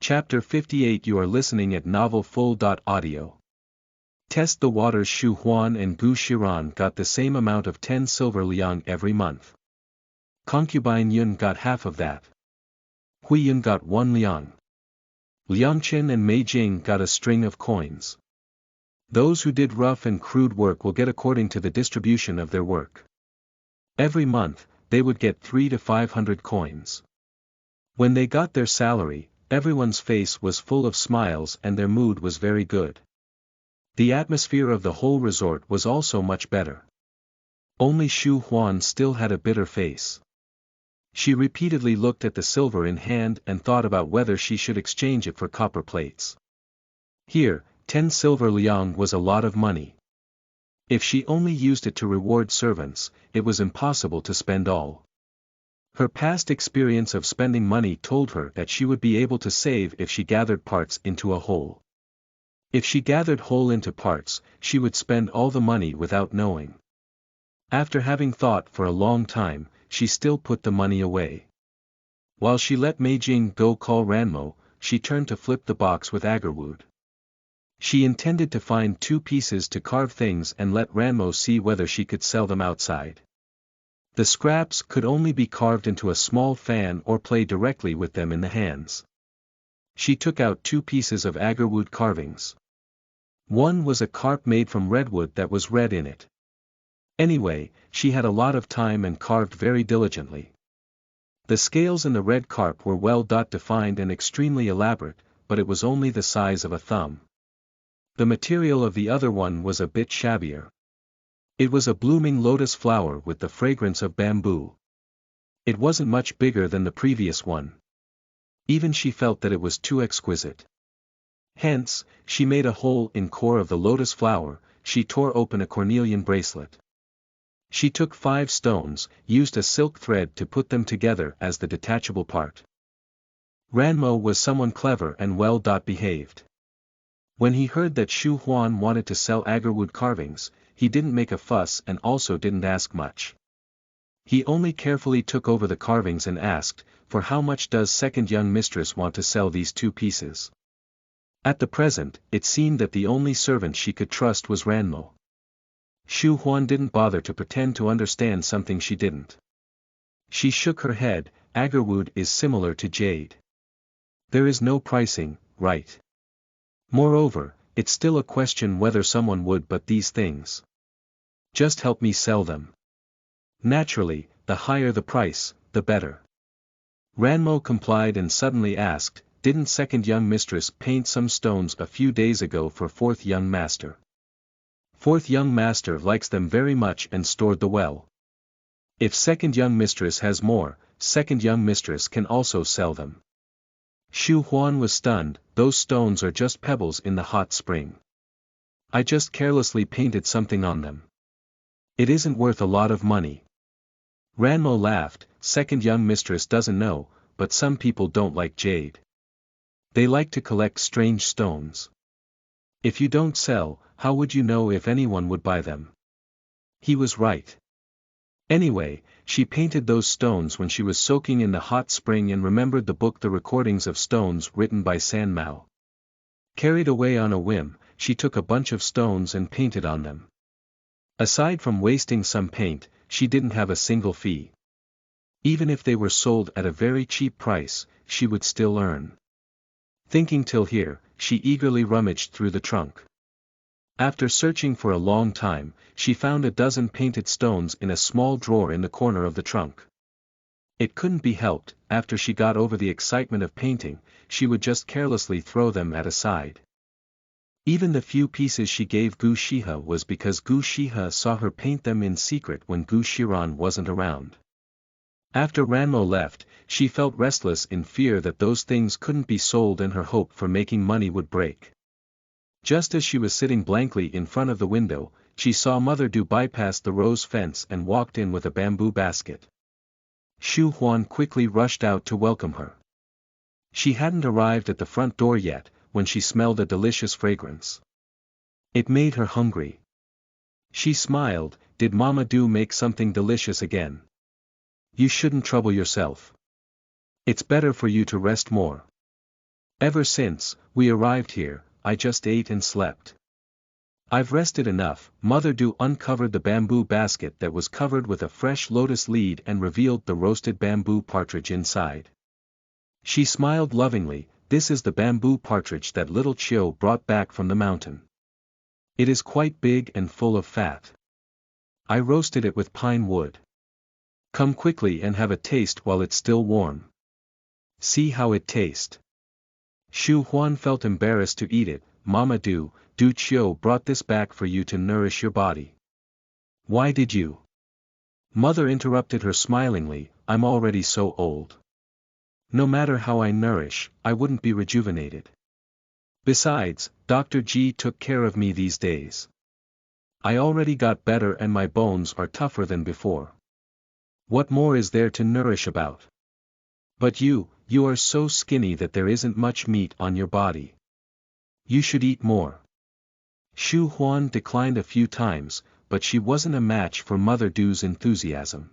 Chapter 58. You are listening at Novel Full. Audio. Test the waters. Shu Huan and Gu Shiran got the same amount of 10 silver liang every month. Concubine Yun got half of that. Hui Yun got 1 liang. Liangchen and Mei Jing got a string of coins. Those who did rough and crude work will get according to the distribution of their work. Every month, they would get 300 to 500 coins. When they got their salary, everyone's face was full of smiles and their mood was very good. The atmosphere of the whole resort was also much better. Only Shu Huan still had a bitter face. She repeatedly looked at the silver in hand and thought about whether she should exchange it for copper plates. Here, 10 silver liang was a lot of money. If she only used it to reward servants, it was impossible to spend all. Her past experience of spending money told her that she would be able to save if she gathered parts into a whole. If she gathered whole into parts, she would spend all the money without knowing. After having thought for a long time, she still put the money away. While she let Mei Jing go call Ranmo, she turned to flip the box with agarwood. She intended to find 2 pieces to carve things and let Ranmo see whether she could sell them outside. The scraps could only be carved into a small fan or play directly with them in the hands. She took out 2 pieces of agarwood carvings. One was a carp made from redwood that was red in it. Anyway, she had a lot of time and carved very diligently. The scales in the red carp were well defined and extremely elaborate, but it was only the size of a thumb. The material of the other one was a bit shabbier. It was a blooming lotus flower with the fragrance of bamboo. It wasn't much bigger than the previous one. Even she felt that it was too exquisite. Hence, she made a hole in core of the lotus flower. She tore open a cornelian bracelet. She took 5 stones, used a silk thread to put them together as the detachable part. Ranmo was someone clever and well behaved. When he heard that Shu Huan wanted to sell agarwood carvings, he didn't make a fuss and also didn't ask much. He only carefully took over the carvings and asked, "For how much does second young mistress want to sell these 2 pieces?" At the present, it seemed that the only servant she could trust was Ranmo. Shu Huan didn't bother to pretend to understand something she didn't. She shook her head. Agarwood is similar to jade. There is no pricing, right? Moreover, it's still a question whether someone would but these things. Just help me sell them. Naturally, the higher the price, the better. Ranmo complied and suddenly asked, "Didn't second young mistress paint some stones a few days ago for fourth young master? Fourth young master likes them very much and stored the well. If second young mistress has more, second young mistress can also sell them." Shu Huan was stunned. "Those stones are just pebbles in the hot spring. I just carelessly painted something on them. It isn't worth a lot of money." Ranmo laughed. "Second young mistress doesn't know, but some people don't like jade. They like to collect strange stones. If you don't sell, how would you know if anyone would buy them?" He was right. Anyway, she painted those stones when she was soaking in the hot spring and remembered the book The Recordings of Stones written by San Mao. Carried away on a whim, she took a bunch of stones and painted on them. Aside from wasting some paint, she didn't have a single fee. Even if they were sold at a very cheap price, she would still earn. Thinking till here, she eagerly rummaged through the trunk. After searching for a long time, she found a dozen painted stones in a small drawer in the corner of the trunk. It couldn't be helped. After she got over the excitement of painting, she would just carelessly throw them at a side. Even the few pieces she gave Gu Shihe was because Gu Shihe saw her paint them in secret when Gu Shiran wasn't around. After Ranmo left, she felt restless in fear that those things couldn't be sold and her hope for making money would break. Just as she was sitting blankly in front of the window, she saw Mother Du bypass the rose fence and walked in with a bamboo basket. Shu Huan quickly rushed out to welcome her. She hadn't arrived at the front door yet, when she smelled a delicious fragrance. It made her hungry. She smiled. "Did Mama Du make something delicious again? You shouldn't trouble yourself. It's better for you to rest more." Ever since we arrived here, I just ate and slept. I've rested enough. Mother Du uncovered the bamboo basket that was covered with a fresh lotus lead and revealed the roasted bamboo partridge inside. She smiled lovingly. This is the bamboo partridge that little Chio brought back from the mountain. It is quite big and full of fat. I roasted it with pine wood. Come quickly and have a taste while it's still warm. See how it tastes. Shu Huan felt embarrassed to eat it. Mama Du Chio brought this back for you to nourish your body. Why did you? Mother interrupted her smilingly. I'm already so old. No matter how I nourish, I wouldn't be rejuvenated. Besides, Dr. G took care of me these days. I already got better and my bones are tougher than before. What more is there to nourish about? But you are so skinny that there isn't much meat on your body. You should eat more. Shu Huan declined a few times, but she wasn't a match for Mother Du's enthusiasm.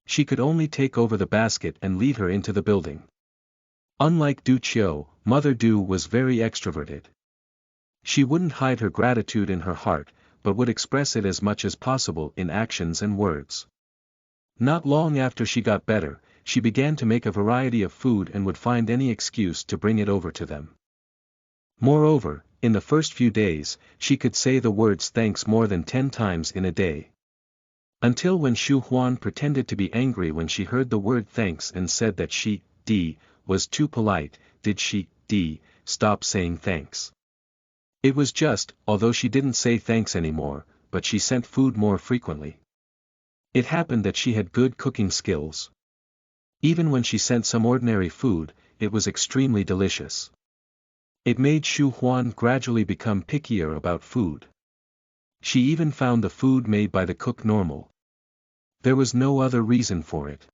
She could only take over the basket and lead her into the building. Unlike Du Chio, Mother Du was very extroverted. She wouldn't hide her gratitude in her heart, but would express it as much as possible in actions and words. Not long after she got better, she began to make a variety of food and would find any excuse to bring it over to them. Moreover, in the first few days, she could say the words thanks more than 10 times in a day. Until when Shu Huan pretended to be angry when she heard the word thanks and said that she, was too polite. Did she, stop saying thanks? It was just, although she didn't say thanks anymore, but she sent food more frequently. It happened that she had good cooking skills. Even when she sent some ordinary food, it was extremely delicious. It made Shu Huan gradually become pickier about food. She even found the food made by the cook normal. There was no other reason for it.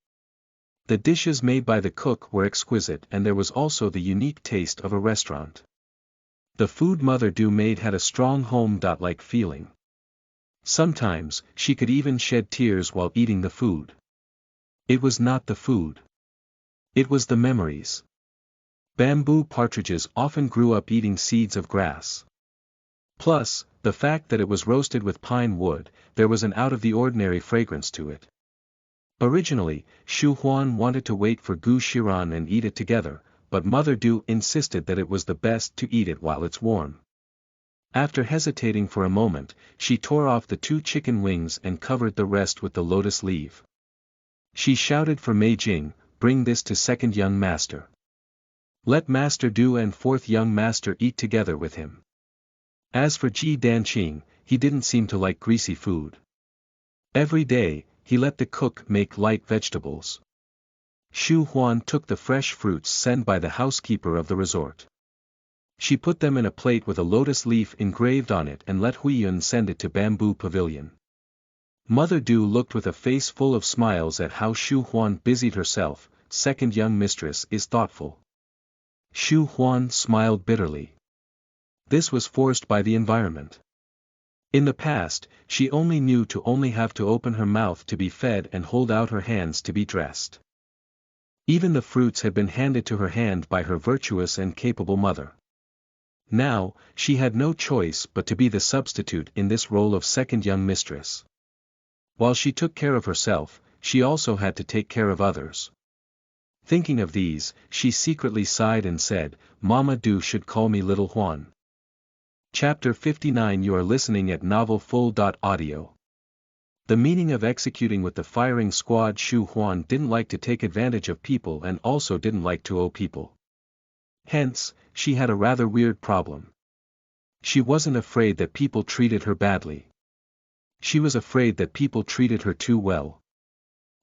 The dishes made by the cook were exquisite and there was also the unique taste of a restaurant. The food Mother Du made had a strong home-like feeling. Sometimes, she could even shed tears while eating the food. It was not the food. It was the memories. Bamboo partridges often grew up eating seeds of grass. Plus, the fact that it was roasted with pine wood, there was an out-of-the-ordinary fragrance to it. Originally, Shu Huan wanted to wait for Gu Shiran and eat it together, but Mother Du insisted that it was the best to eat it while it's warm. After hesitating for a moment, she tore off the 2 chicken wings and covered the rest with the lotus leaf. She shouted for Mei Jing, bring this to second young master. Let Master Du and fourth young master eat together with him. As for Ji Danqing, he didn't seem to like greasy food. Every day, he let the cook make light vegetables. Shu Huan took the fresh fruits sent by the housekeeper of the resort. She put them in a plate with a lotus leaf engraved on it and let Huiyun send it to Bamboo Pavilion. Mother Du looked with a face full of smiles at how Shu Huan busied herself. Second young mistress is thoughtful. Shu Huan smiled bitterly. This was forced by the environment. In the past, she only knew to only have to open her mouth to be fed and hold out her hands to be dressed. Even the fruits had been handed to her hand by her virtuous and capable mother. Now, she had no choice but to be the substitute in this role of second young mistress. While she took care of herself, she also had to take care of others. Thinking of these, she secretly sighed and said, Mama Du should call me Little Huan. Chapter 59. You are listening at novelfull.audio. The meaning of executing with the firing squad. Shu Huan didn't like to take advantage of people and also didn't like to owe people. Hence, she had a rather weird problem. She wasn't afraid that people treated her badly. She was afraid that people treated her too well.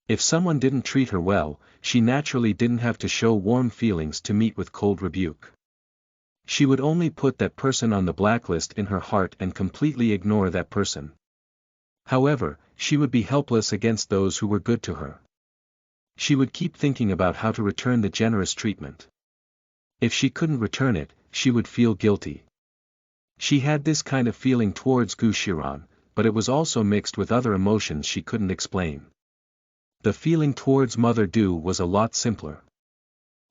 If someone didn't treat her well, she naturally didn't have to show warm feelings to meet with cold rebuke. She would only put that person on the blacklist in her heart and completely ignore that person. However, she would be helpless against those who were good to her. She would keep thinking about how to return the generous treatment. If she couldn't return it, she would feel guilty. She had this kind of feeling towards Gu Shiran, but it was also mixed with other emotions she couldn't explain. The feeling towards Mother Du was a lot simpler.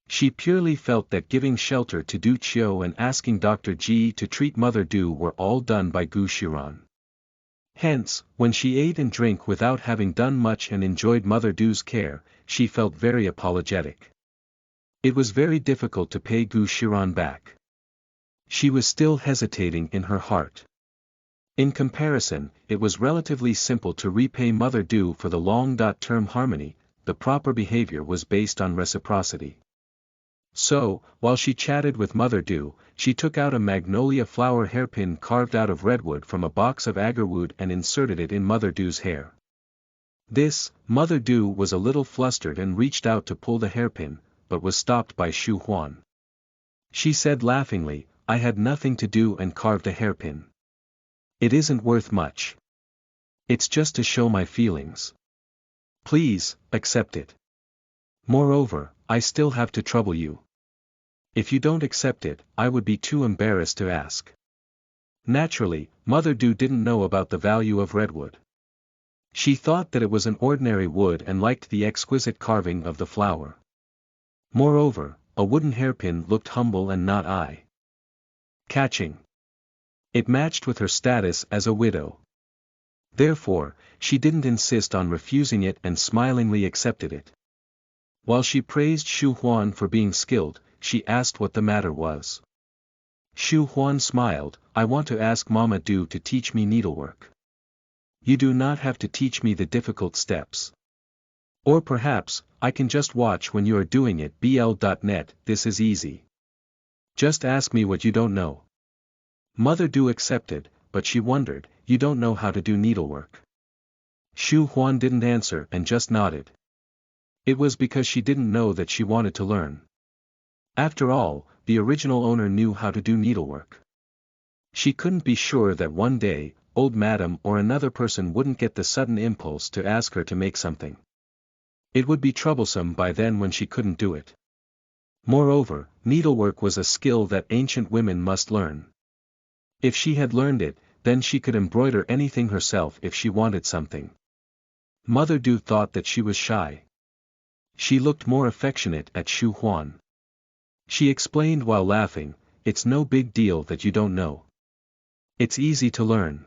She purely felt that giving shelter to Du Qiu and asking Dr. Ji to treat Mother Du were all done by Gu Shiran. Hence, when she ate and drank without having done much and enjoyed Mother Du's care, she felt very apologetic. It was very difficult to pay Gu Shiran back. She was still hesitating in her heart. In comparison, it was relatively simple to repay Mother Du for the long-term harmony. The proper behavior was based on reciprocity. So, while she chatted with Mother Du, she took out a magnolia flower hairpin carved out of redwood from a box of agarwood and inserted it in Mother Du's hair. Mother Du was a little flustered and reached out to pull the hairpin, but was stopped by Shu Huan. She said laughingly, "I had nothing to do and carved a hairpin. It isn't worth much. It's just to show my feelings. Please, accept it. Moreover, I still have to trouble you. If you don't accept it, I would be too embarrassed to ask." Naturally, Mother Du didn't know about the value of redwood. She thought that it was an ordinary wood and liked the exquisite carving of the flower. Moreover, a wooden hairpin looked humble and not eye-catching. It matched with her status as a widow. Therefore, she didn't insist on refusing it and smilingly accepted it. While she praised Shu Huan for being skilled, she asked what the matter was. Shu Huan smiled, "I want to ask Mama Du to teach me needlework. You do not have to teach me the difficult steps. Or perhaps, I can just watch when you are doing it. BL.net, this is easy. Just ask me what you don't know." Mother Du accepted, but she wondered, "You don't know how to do needlework?" Shu Huan didn't answer and just nodded. It was because she didn't know that she wanted to learn. After all, the original owner knew how to do needlework. She couldn't be sure that one day, old madam or another person wouldn't get the sudden impulse to ask her to make something. It would be troublesome by then when she couldn't do it. Moreover, needlework was a skill that ancient women must learn. If she had learned it, then she could embroider anything herself if she wanted something. Mother Du thought that she was shy. She looked more affectionate at Shu Huan. She explained while laughing, "It's no big deal that you don't know. It's easy to learn.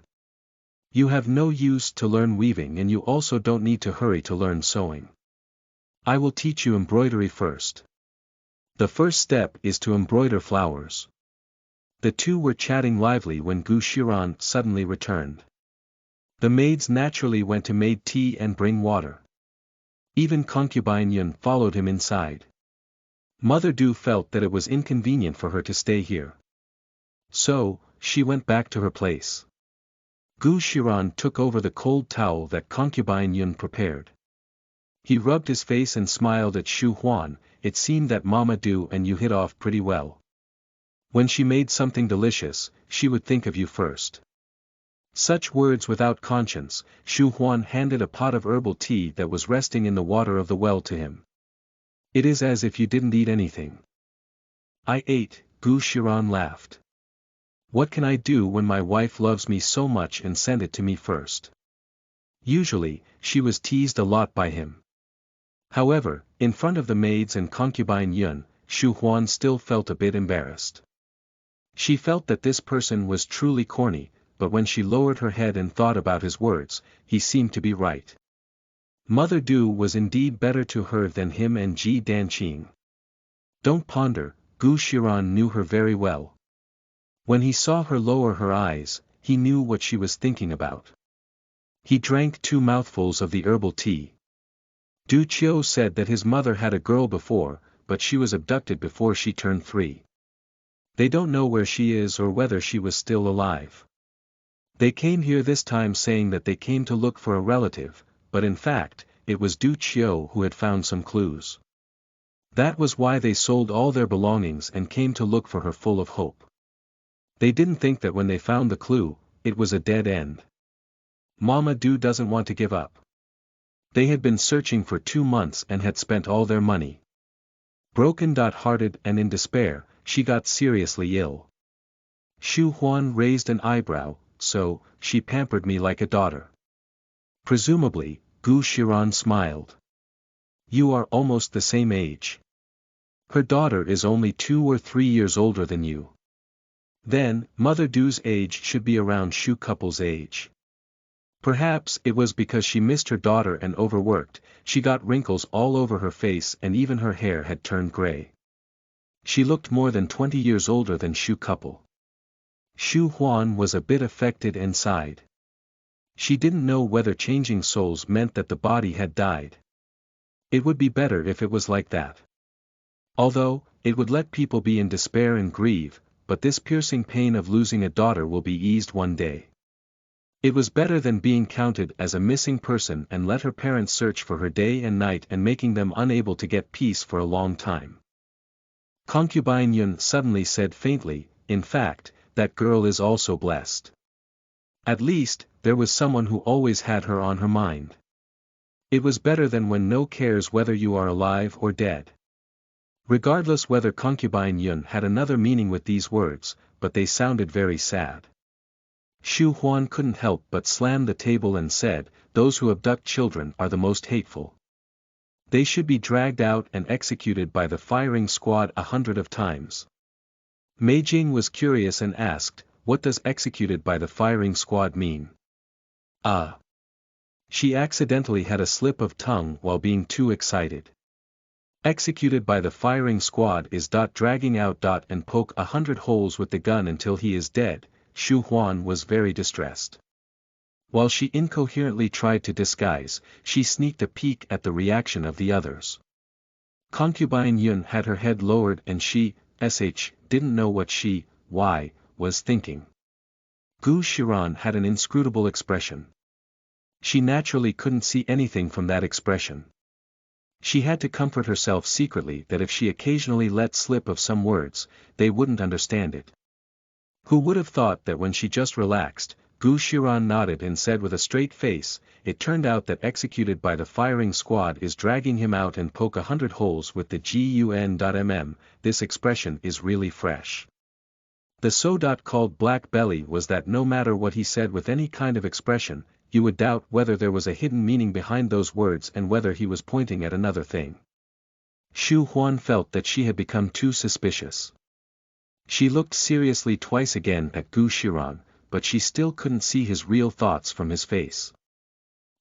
You have no use to learn weaving and you also don't need to hurry to learn sewing. I will teach you embroidery first. The first step is to embroider flowers." The two were chatting lively when Gu Shiran suddenly returned. The maids naturally went to make tea and bring water. Even concubine Yun followed him inside. Mother Du felt that it was inconvenient for her to stay here. So, she went back to her place. Gu Shiran took over the cold towel that concubine Yun prepared. He rubbed his face and smiled at Shu Huan. "It seemed that Mama Du and you hit off pretty well. When she made something delicious, she would think of you first." Such words without conscience. Shu Huan handed a pot of herbal tea that was resting in the water of the well to him. "It is as if you didn't eat anything." "I ate," Gu Shiran laughed. "What can I do when my wife loves me so much and sent it to me first?" Usually, she was teased a lot by him. However, in front of the maids and concubine Yun, Shu Huan still felt a bit embarrassed. She felt that this person was truly corny, but when she lowered her head and thought about his words, he seemed to be right. Mother Du was indeed better to her than him and Ji Danqing. Don't ponder, Gu Shiran knew her very well. When he saw her lower her eyes, he knew what she was thinking about. He drank 2 mouthfuls of the herbal tea. Du Qiu said that his mother had a girl before, but she was abducted before she turned 3. They don't know where she is or whether she was still alive. They came here this time saying that they came to look for a relative, but in fact, it was Du Qiu who had found some clues. That was why they sold all their belongings and came to look for her full of hope. They didn't think that when they found the clue, it was a dead end. Mama Du doesn't want to give up. They had been searching for 2 months and had spent all their money. Broken-hearted and in despair, she got seriously ill. Shu Huan raised an eyebrow, "So, she pampered me like a daughter." Presumably, Gu Shiran smiled. "You are almost the same age. Her daughter is only 2 or 3 years older than you. Then, Mother Du's age should be around Shu couple's age. Perhaps it was because she missed her daughter and overworked, she got wrinkles all over her face and even her hair had turned gray. She looked more than 20 years older than Shu couple. Shu Huan was a bit affected and sighed. She didn't know whether changing souls meant that the body had died. It would be better if it was like that. Although, it would let people be in despair and grieve, but this piercing pain of losing a daughter will be eased one day. It was better than being counted as a missing person and let her parents search for her day and night and making them unable to get peace for a long time. Concubine Yun suddenly said faintly, in fact, that girl is also blessed. At least, there was someone who always had her on her mind. It was better than when no cares whether you are alive or dead. Regardless whether Concubine Yun had another meaning with these words, but they sounded very sad. Shu Huan couldn't help but slam the table and said, those who abduct children are the most hateful. They should be dragged out and executed by the firing squad 100 times. Mei Jing was curious and asked, what does executed by the firing squad mean? She accidentally had a slip of tongue while being too excited. Executed by the firing squad is dragging out and poke 100 holes with the gun until he is dead. Shu Huan was very distressed. While she incoherently tried to disguise, she sneaked a peek at the reaction of the others. Concubine Yun had her head lowered and she, didn't know what she, was thinking. Gu Shiran had an inscrutable expression. She naturally couldn't see anything from that expression. She had to comfort herself secretly that if she occasionally let slip of some words, they wouldn't understand it. Who would have thought that when she just relaxed, Gu Shiran nodded and said with a straight face, it turned out that executed by the firing squad is dragging him out and poke 100 holes with the gun. This expression is really fresh. The called black belly was that no matter what he said with any kind of expression, you would doubt whether there was a hidden meaning behind those words and whether he was pointing at another thing. Shu Huan felt that she had become too suspicious. She looked seriously twice again at Gu Shiran, but she still couldn't see his real thoughts from his face.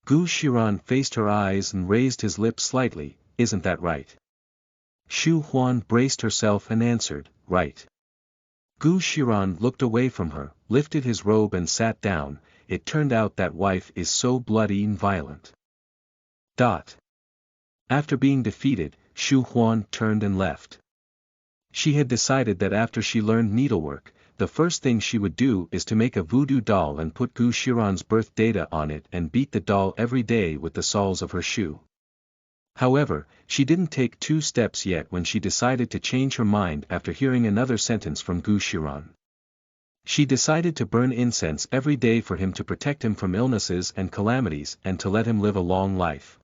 Gu Shiran faced her eyes and raised his lips slightly, isn't that right? Shu Huan braced herself and answered, right. Gu Shiran looked away from her, lifted his robe and sat down. It turned out that wife is so bloody and violent. After being defeated, Shu Huan turned and left. She had decided that after she learned needlework, the first thing she would do is to make a voodoo doll and put Gu Shiran's birth data on it and beat the doll every day with the soles of her shoe. However, she didn't take 2 steps yet when she decided to change her mind after hearing another sentence from Gu Shiran. She decided to burn incense every day for him to protect him from illnesses and calamities and to let him live a long life.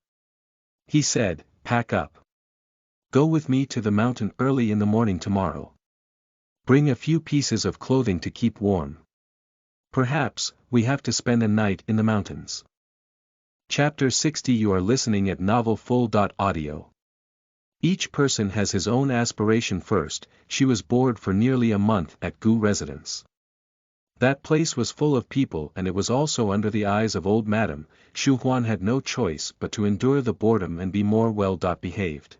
He said, pack up. Go with me to the mountain early in the morning tomorrow. Bring a few pieces of clothing to keep warm. Perhaps, we have to spend a night in the mountains. Chapter 60. You are listening at novelfull.audio. Each person has his own aspiration first. She was bored for nearly a month at Gu residence. That place was full of people and it was also under the eyes of old madam. Shu Huan had no choice but to endure the boredom and be more well-behaved.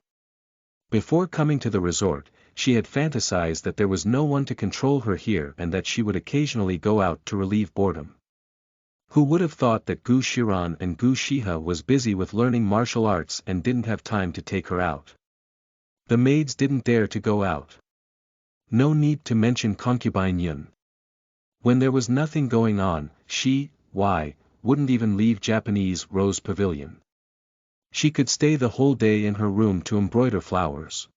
Before coming to the resort, she had fantasized that there was no one to control her here and that she would occasionally go out to relieve boredom. Who would have thought that Gu Shiran and Gu Shiha was busy with learning martial arts and didn't have time to take her out? The maids didn't dare to go out. No need to mention Concubine Yun. When there was nothing going on, she, wouldn't even leave Japanese Rose Pavilion. She could stay the whole day in her room to embroider flowers.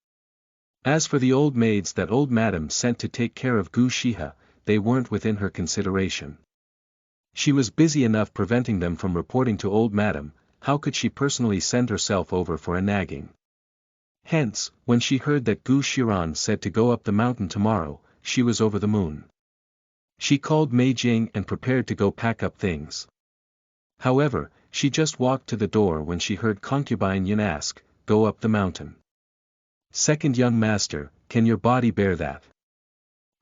As for the old maids that old madam sent to take care of Gu Shiha, they weren't within her consideration. She was busy enough preventing them from reporting to old madam, how could she personally send herself over for a nagging? Hence, when she heard that Gu Shiran said to go up the mountain tomorrow, she was over the moon. She called Mei Jing and prepared to go pack up things. However, she just walked to the door when she heard Concubine Yun ask, go up the mountain. Second young master, can your body bear that?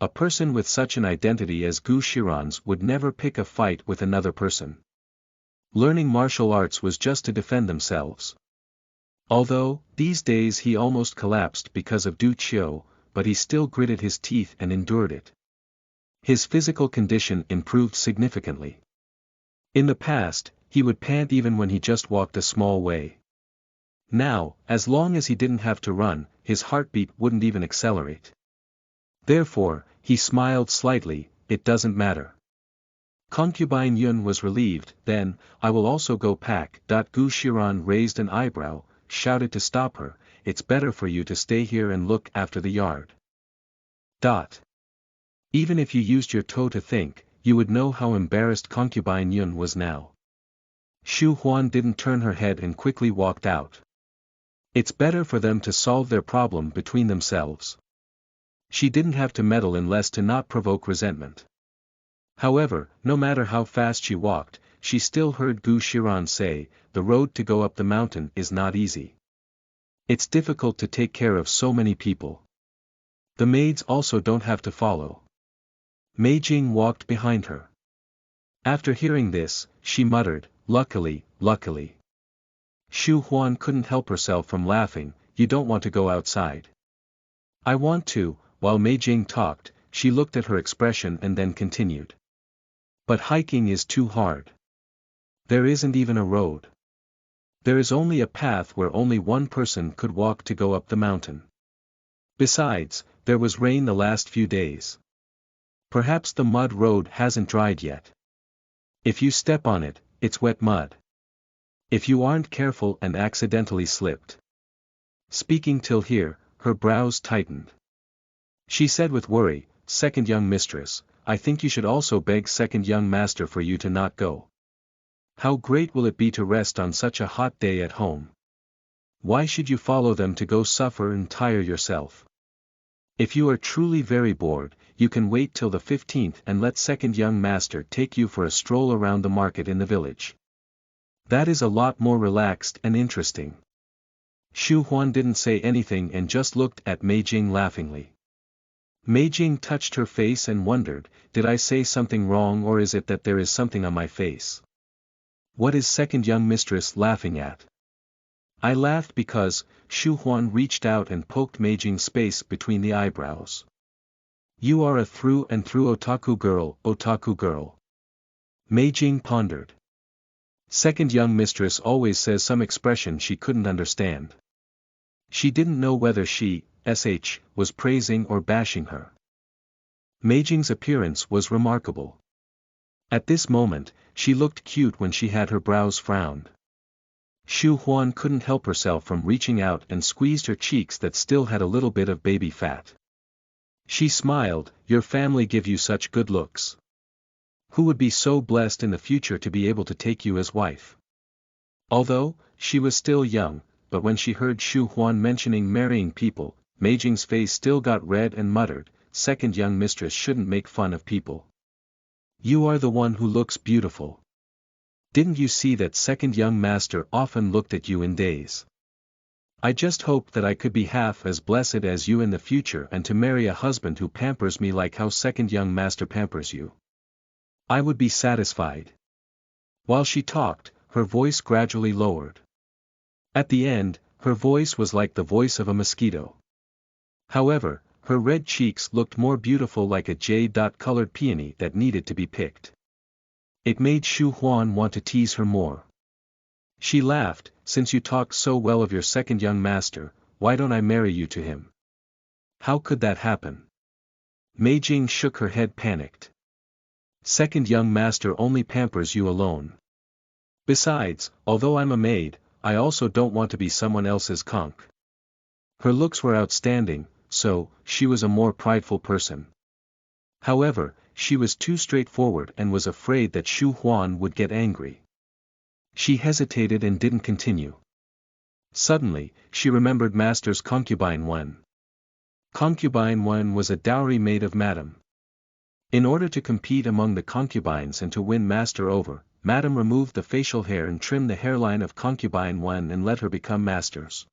A person with such an identity as Gu Shiran's would never pick a fight with another person. Learning martial arts was just to defend themselves. Although, these days he almost collapsed because of Du Qiu, but he still gritted his teeth and endured it. His physical condition improved significantly. In the past, he would pant even when he just walked a small way. Now, as long as he didn't have to run, his heartbeat wouldn't even accelerate. Therefore, he smiled slightly, it doesn't matter. Concubine Yun was relieved, then, I will also go pack. Gu Shiran raised an eyebrow, shouted to stop her, it's better for you to stay here and look after the yard. Even if you used your toe to think, you would know how embarrassed Concubine Yun was now. Xu Huan didn't turn her head and quickly walked out. It's better for them to solve their problem between themselves. She didn't have to meddle unless to not provoke resentment. However, no matter how fast she walked, she still heard Gu Shiran say, the road to go up the mountain is not easy. It's difficult to take care of so many people. The maids also don't have to follow. Mei Jing walked behind her. After hearing this, she muttered, luckily. Xu Huan couldn't help herself from laughing, you don't want to go outside. I want to. While Mei Jing talked, she looked at her expression and then continued. But hiking is too hard. There isn't even a road. There is only a path where only one person could walk to go up the mountain. Besides, there was rain the last few days. Perhaps the mud road hasn't dried yet. If you step on it, it's wet mud. If you aren't careful and accidentally slipped. Speaking till here, her brows tightened. She said with worry, second young mistress, I think you should also beg second young master for you to not go. How great will it be to rest on such a hot day at home? Why should you follow them to go suffer and tire yourself? If you are truly very bored, you can wait till the 15th and let second young master take you for a stroll around the market in the village. That is a lot more relaxed and interesting. Xu Huan didn't say anything and just looked at Mei Jing laughingly. Mei Jing touched her face and wondered, did I say something wrong or is it that there is something on my face? What is second young mistress laughing at? I laughed because, Xu Huan reached out and poked Mei Jing's space between the eyebrows. You are a through and through otaku girl. Mei Jing pondered. Second young mistress always says some expression she couldn't understand. She didn't know whether she, was praising or bashing her. Mei Jing's appearance was remarkable. At this moment, she looked cute when she had her brows frowned. Xu Huan couldn't help herself from reaching out and squeezed her cheeks that still had a little bit of baby fat. She smiled, your family give you such good looks. Who would be so blessed in the future to be able to take you as wife? Although, she was still young, but when she heard Xu Huan mentioning marrying people, Mei Jing's face still got red and muttered, second young mistress shouldn't make fun of people. You are the one who looks beautiful. Didn't you see that second young master often looked at you in daze? I just hoped that I could be half as blessed as you in the future and to marry a husband who pampers me like how second young master pampers you. I would be satisfied. While she talked, her voice gradually lowered. At the end, her voice was like the voice of a mosquito. However, her red cheeks looked more beautiful like a jade-colored peony that needed to be picked. It made Xu Huan want to tease her more. She laughed, since you talk so well of your second young master, why don't I marry you to him? How could that happen? Mei Jing shook her head panicked. Second young master only pampers you alone. Besides, although I'm a maid, I also don't want to be someone else's conch. Her looks were outstanding, so, she was a more prideful person. However, she was too straightforward and was afraid that Xu Huan would get angry. She hesitated and didn't continue. Suddenly, she remembered Master's concubine Wen. Concubine Wen was a dowry maid of Madame. In order to compete among the concubines and to win Master over, Madame removed the facial hair and trimmed the hairline of concubine Wen and let her become Master's.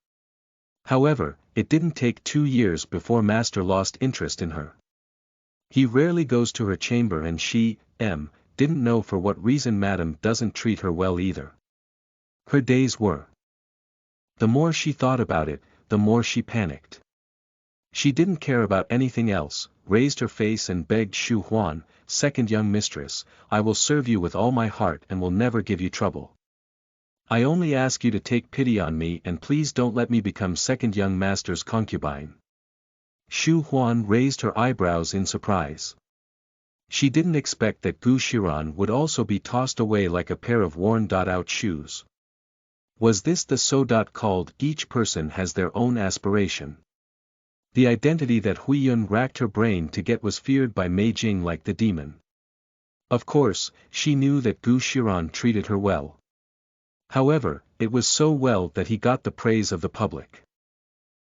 However, it didn't take 2 years before Master lost interest in her. He rarely goes to her chamber and she, didn't know for what reason Madam doesn't treat her well either. Her days were. The more she thought about it, the more she panicked. She didn't care about anything else, raised her face and begged Shu Huan, second young mistress, I will serve you with all my heart and will never give you trouble. I only ask you to take pity on me and please don't let me become second young master's concubine. Shu Huan raised her eyebrows in surprise. She didn't expect that Gu Shiran would also be tossed away like a pair of worn-out shoes. Was this the so called each person has their own aspiration? The identity that Huiyun racked her brain to get was feared by Mei Jing like the demon. Of course, she knew that Gu Shiran treated her well. However, it was so well that he got the praise of the public.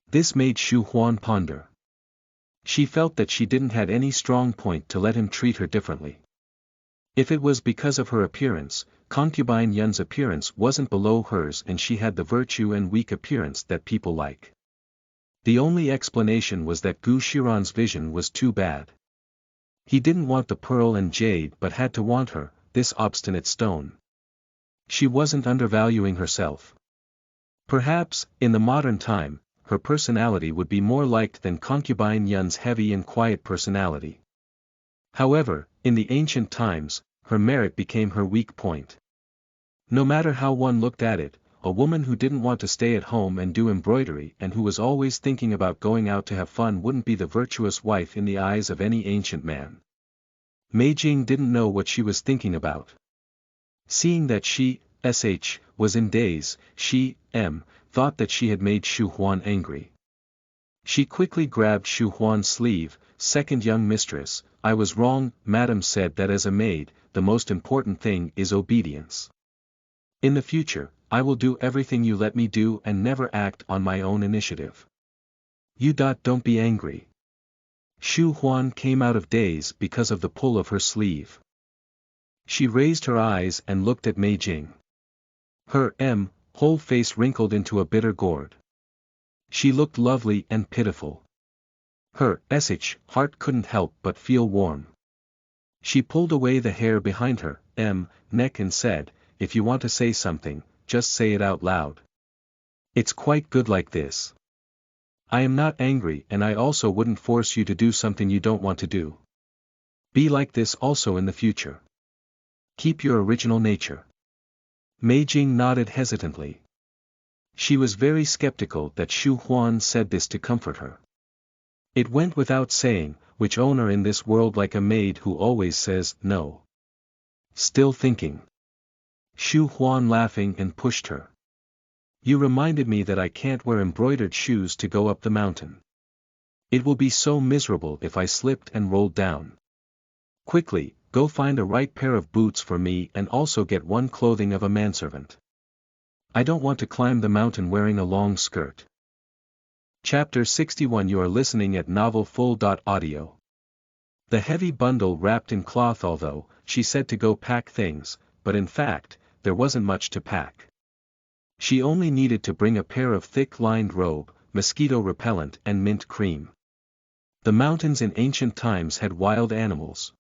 This made Shu Huan ponder. She felt that she didn't have any strong point to let him treat her differently. If it was because of her appearance, concubine Yun's appearance wasn't below hers and she had the virtue and weak appearance that people like. The only explanation was that Gu Shiran's vision was too bad. He didn't want the pearl and jade but had to want her, this obstinate stone. She wasn't undervaluing herself. Perhaps, in the modern time, her personality would be more liked than concubine Yun's heavy and quiet personality. However, in the ancient times, her merit became her weak point. No matter how one looked at it, a woman who didn't want to stay at home and do embroidery and who was always thinking about going out to have fun wouldn't be the virtuous wife in the eyes of any ancient man. Mei Jing didn't know what she was thinking about. Seeing that she, was in daze, she, thought that she had made Shu Huan angry. She quickly grabbed Shu Huan's sleeve, second young mistress, I was wrong, Madam said that as a maid, the most important thing is obedience. In the future, I will do everything you let me do and never act on my own initiative. You don't be angry. Shu Huan came out of daze because of the pull of her sleeve. She raised her eyes and looked at Mei Jing. Her, whole face wrinkled into a bitter gourd. She looked lovely and pitiful. Her, heart couldn't help but feel warm. She pulled away the hair behind her, neck and said, if you want to say something, just say it out loud. It's quite good like this. I am not angry and I also wouldn't force you to do something you don't want to do. Be like this also in the future. Keep your original nature. Mei Jing nodded hesitantly. She was very skeptical that Shu Huan said this to comfort her. It went without saying, which owner in this world like a maid who always says, no. Still thinking. Shu Huan laughing and pushed her. You reminded me that I can't wear embroidered shoes to go up the mountain. It will be so miserable if I slipped and rolled down. Quickly, go find a right pair of boots for me and also get one clothing of a manservant. I don't want to climb the mountain wearing a long skirt. Chapter 61 You are listening at novelfull.audio. The heavy bundle wrapped in cloth although, she said to go pack things, but in fact, there wasn't much to pack. She only needed to bring a pair of thick-lined robe, mosquito repellent and mint cream. The mountains in ancient times had wild animals.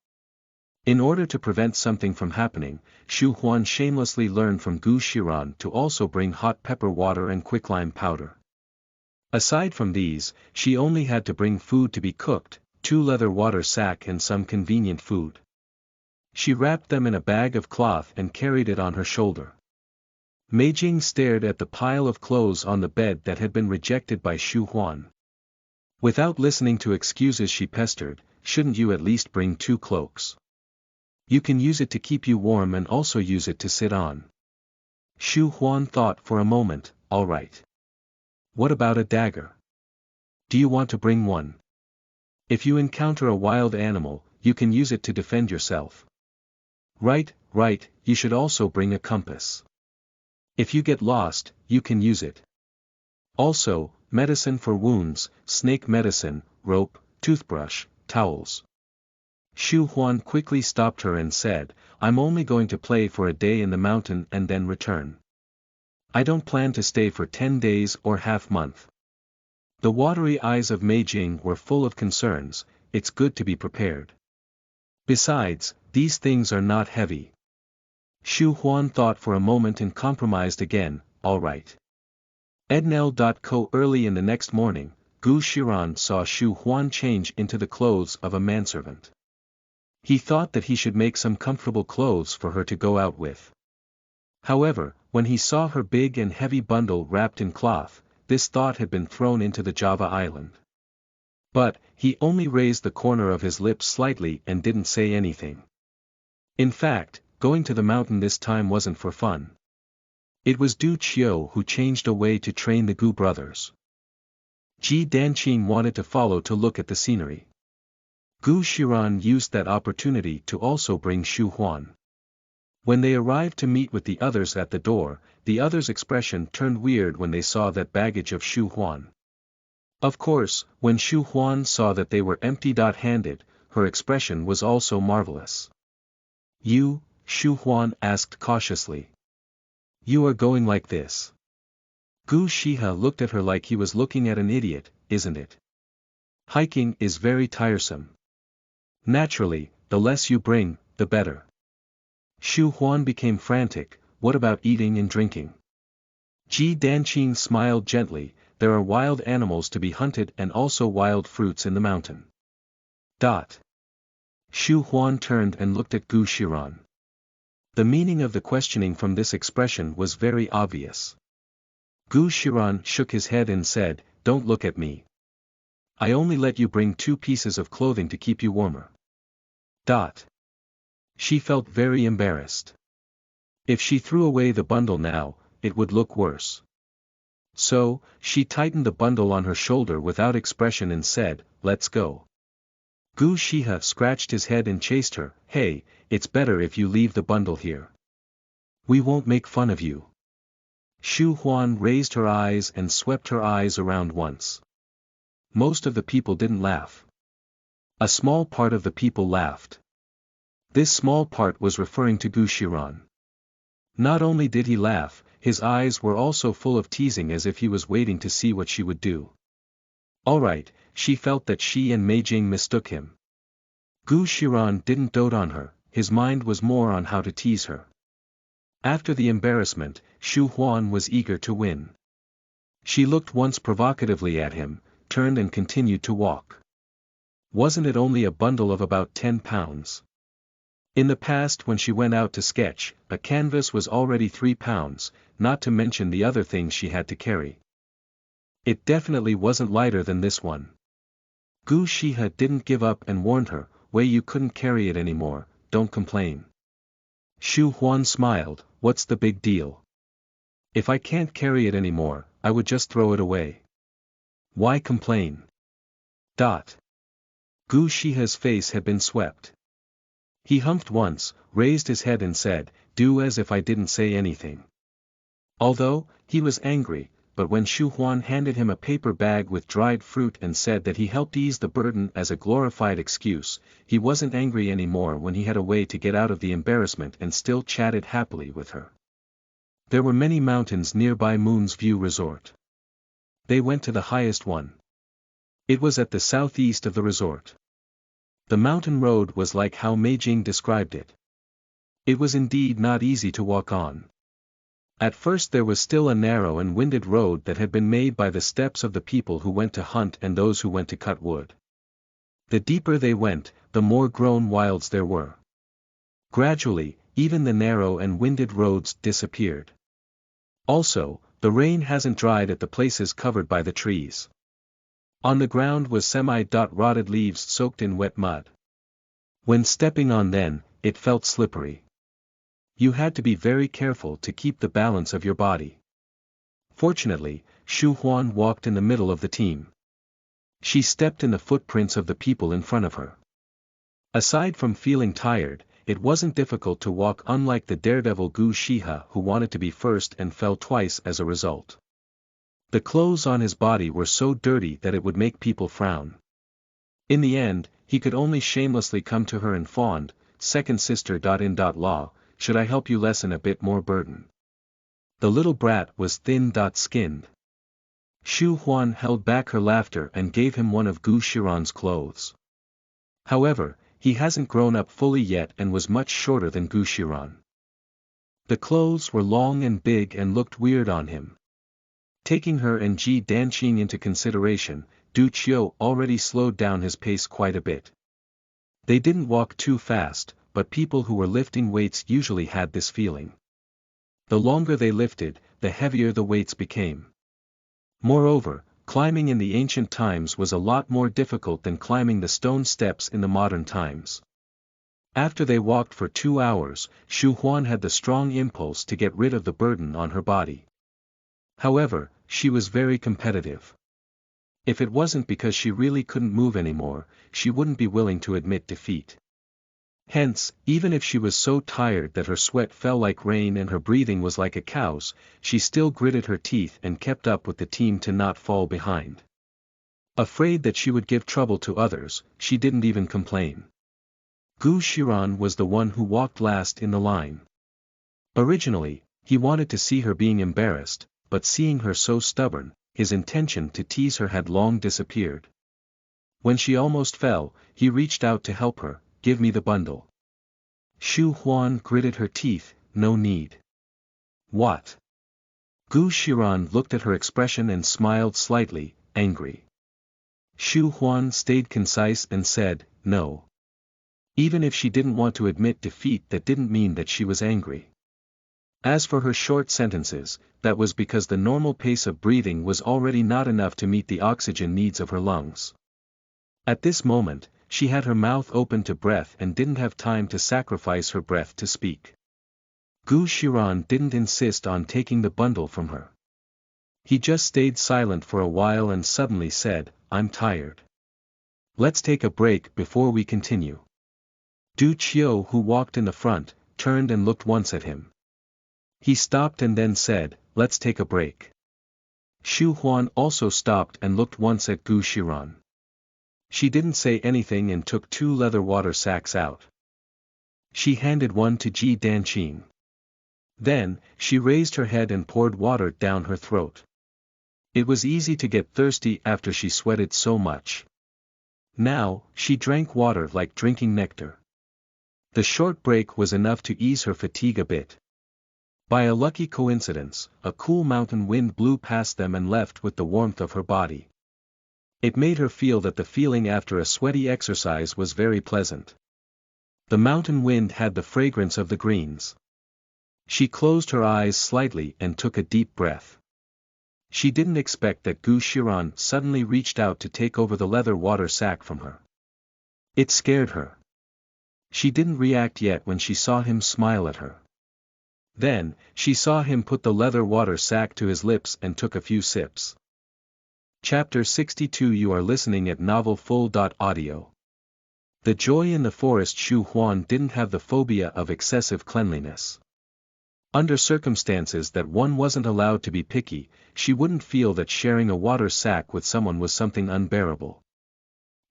In order to prevent something from happening, Shu Huan shamelessly learned from Gu Shiran to also bring hot pepper water and quicklime powder. Aside from these, she only had to bring food to be cooked, 2 leather water sack and some convenient food. She wrapped them in a bag of cloth and carried it on her shoulder. Mei Jing stared at the pile of clothes on the bed that had been rejected by Shu Huan. Without listening to excuses she pestered, shouldn't you at least bring 2 cloaks? You can use it to keep you warm and also use it to sit on. Shu Huan thought for a moment, all right. What about a dagger? Do you want to bring one? If you encounter a wild animal, you can use it to defend yourself. Right, you should also bring a compass. If you get lost, you can use it. Also, medicine for wounds, snake medicine, rope, toothbrush, towels. Shu Huan quickly stopped her and said, I'm only going to play for a day in the mountain and then return. I don't plan to stay for 10 days or half month. The watery eyes of Meijing were full of concerns. It's good to be prepared. Besides, these things are not heavy. Xu Huan thought for a moment and compromised again, all right. Ednel.co Early in the next morning, Gu Shiran saw Xu Huan change into the clothes of a manservant. He thought that he should make some comfortable clothes for her to go out with. However, when he saw her big and heavy bundle wrapped in cloth, this thought had been thrown into the Java island. But, he only raised the corner of his lips slightly and didn't say anything. In fact, going to the mountain this time wasn't for fun. It was Du Qiu who changed away to train the Gu brothers. Ji Danqing wanted to follow to look at the scenery. Gu Shiran used that opportunity to also bring Xu Huan. When they arrived to meet with the others at the door, the others' expression turned weird when they saw that baggage of Xu Huan. Of course, when Xu Huan saw that they were empty-handed, her expression was also marvelous. You, Xu Huan asked cautiously. You are going like this. Gu Shiha looked at her like he was looking at an idiot, isn't it? Hiking is very tiresome. Naturally, the less you bring, the better. Xu Huan became frantic. What about eating and drinking? Ji Danqing smiled gently. There are wild animals to be hunted and also wild fruits in the mountain. Xu Huan turned and looked at Gu Shiran. The meaning of the questioning from this expression was very obvious. Gu Shiran shook his head and said, Don't look at me. I only let you bring 2 pieces of clothing to keep you warmer. She felt very embarrassed. If she threw away the bundle now, it would look worse. So, she tightened the bundle on her shoulder without expression and said, Let's go. Gu Shiha scratched his head and chased her. Hey, it's better if you leave the bundle here. We won't make fun of you. Xu Huan raised her eyes and swept her eyes around once. Most of the people didn't laugh. A small part of the people laughed. This small part was referring to Gu Shiran. Not only did he laugh, his eyes were also full of teasing as if he was waiting to see what she would do. Alright, she felt that she and Meijing mistook him. Gu Shiran didn't dote on her, his mind was more on how to tease her. After the embarrassment, Xu Huan was eager to win. She looked once provocatively at him, turned and continued to walk. Wasn't it only a bundle of about 10 pounds? In the past when she went out to sketch, a canvas was already 3 pounds, not to mention the other things she had to carry. It definitely wasn't lighter than this one. Gu Shiha didn't give up and warned her, Wei, you couldn't carry it anymore, don't complain. Xu Huan smiled, what's the big deal? If I can't carry it anymore, I would just throw it away. Why complain? Gu Shiha's face had been swept. He humphed once, raised his head and said, Do as if I didn't say anything. Although, he was angry, but when Xu Huan handed him a paper bag with dried fruit and said that he helped ease the burden as a glorified excuse, he wasn't angry anymore when he had a way to get out of the embarrassment and still chatted happily with her. There were many mountains nearby Moon's View Resort. They went to the highest one. It was at the southeast of the resort. The mountain road was like how Meijing described it. It was indeed not easy to walk on. At first there was still a narrow and winded road that had been made by the steps of the people who went to hunt and those who went to cut wood. The deeper they went, the more grown wilds there were. Gradually, even the narrow and winded roads disappeared. Also, the rain hasn't dried at the places covered by the trees. On the ground was semi-rotted leaves soaked in wet mud. When stepping on them, it felt slippery. You had to be very careful to keep the balance of your body. Fortunately, Xu Huan walked in the middle of the team. She stepped in the footprints of the people in front of her. Aside from feeling tired, it wasn't difficult to walk, unlike the daredevil Gu Shiha who wanted to be first and fell twice as a result. The clothes on his body were so dirty that it would make people frown. In the end, he could only shamelessly come to her and fawned, second sister. Law, should I help you lessen a bit more burden? The little brat was thin-skinned. Shu Huan held back her laughter and gave him one of Gu Shiran's clothes. However, he hasn't grown up fully yet and was much shorter than Gu Shiran. The clothes were long and big and looked weird on him. Taking her and Ji Danqing into consideration, Du Qiu already slowed down his pace quite a bit. They didn't walk too fast, but people who were lifting weights usually had this feeling. The longer they lifted, the heavier the weights became. Moreover, climbing in the ancient times was a lot more difficult than climbing the stone steps in the modern times. After they walked for 2 hours, Shu Huan had the strong impulse to get rid of the burden on her body. However, she was very competitive. If it wasn't because she really couldn't move anymore, she wouldn't be willing to admit defeat. Hence, even if she was so tired that her sweat fell like rain and her breathing was like a cow's, she still gritted her teeth and kept up with the team to not fall behind. Afraid that she would give trouble to others, she didn't even complain. Gu Shiran was the one who walked last in the line. Originally, he wanted to see her being embarrassed, but seeing her so stubborn, his intention to tease her had long disappeared. When she almost fell, he reached out to help her. Give me the bundle. Shu Huan gritted her teeth, no need. What? Gu Shiran looked at her expression and smiled slightly, angry. Shu Huan stayed concise and said, no. Even if she didn't want to admit defeat, that didn't mean that she was angry. As for her short sentences, that was because the normal pace of breathing was already not enough to meet the oxygen needs of her lungs. At this moment, she had her mouth open to breath and didn't have time to sacrifice her breath to speak. Gu Shiran didn't insist on taking the bundle from her. He just stayed silent for a while and suddenly said, I'm tired. Let's take a break before we continue. Du Qiu, who walked in the front, turned and looked once at him. He stopped and then said, let's take a break. Shu Huan also stopped and looked once at Gu Shiran. She didn't say anything and took 2 leather water sacks out. She handed one to Ji Danqing. Then, she raised her head and poured water down her throat. It was easy to get thirsty after she sweated so much. Now, she drank water like drinking nectar. The short break was enough to ease her fatigue a bit. By a lucky coincidence, a cool mountain wind blew past them and left with the warmth of her body. It made her feel that the feeling after a sweaty exercise was very pleasant. The mountain wind had the fragrance of the greens. She closed her eyes slightly and took a deep breath. She didn't expect that Gu Shiran suddenly reached out to take over the leather water sack from her. It scared her. She didn't react yet when she saw him smile at her. Then, she saw him put the leather water sack to his lips and took a few sips. Chapter 62. You are listening at novelfull.audio. The joy in the forest. Shu Huan didn't have the phobia of excessive cleanliness. Under circumstances that one wasn't allowed to be picky, she wouldn't feel that sharing a water sack with someone was something unbearable.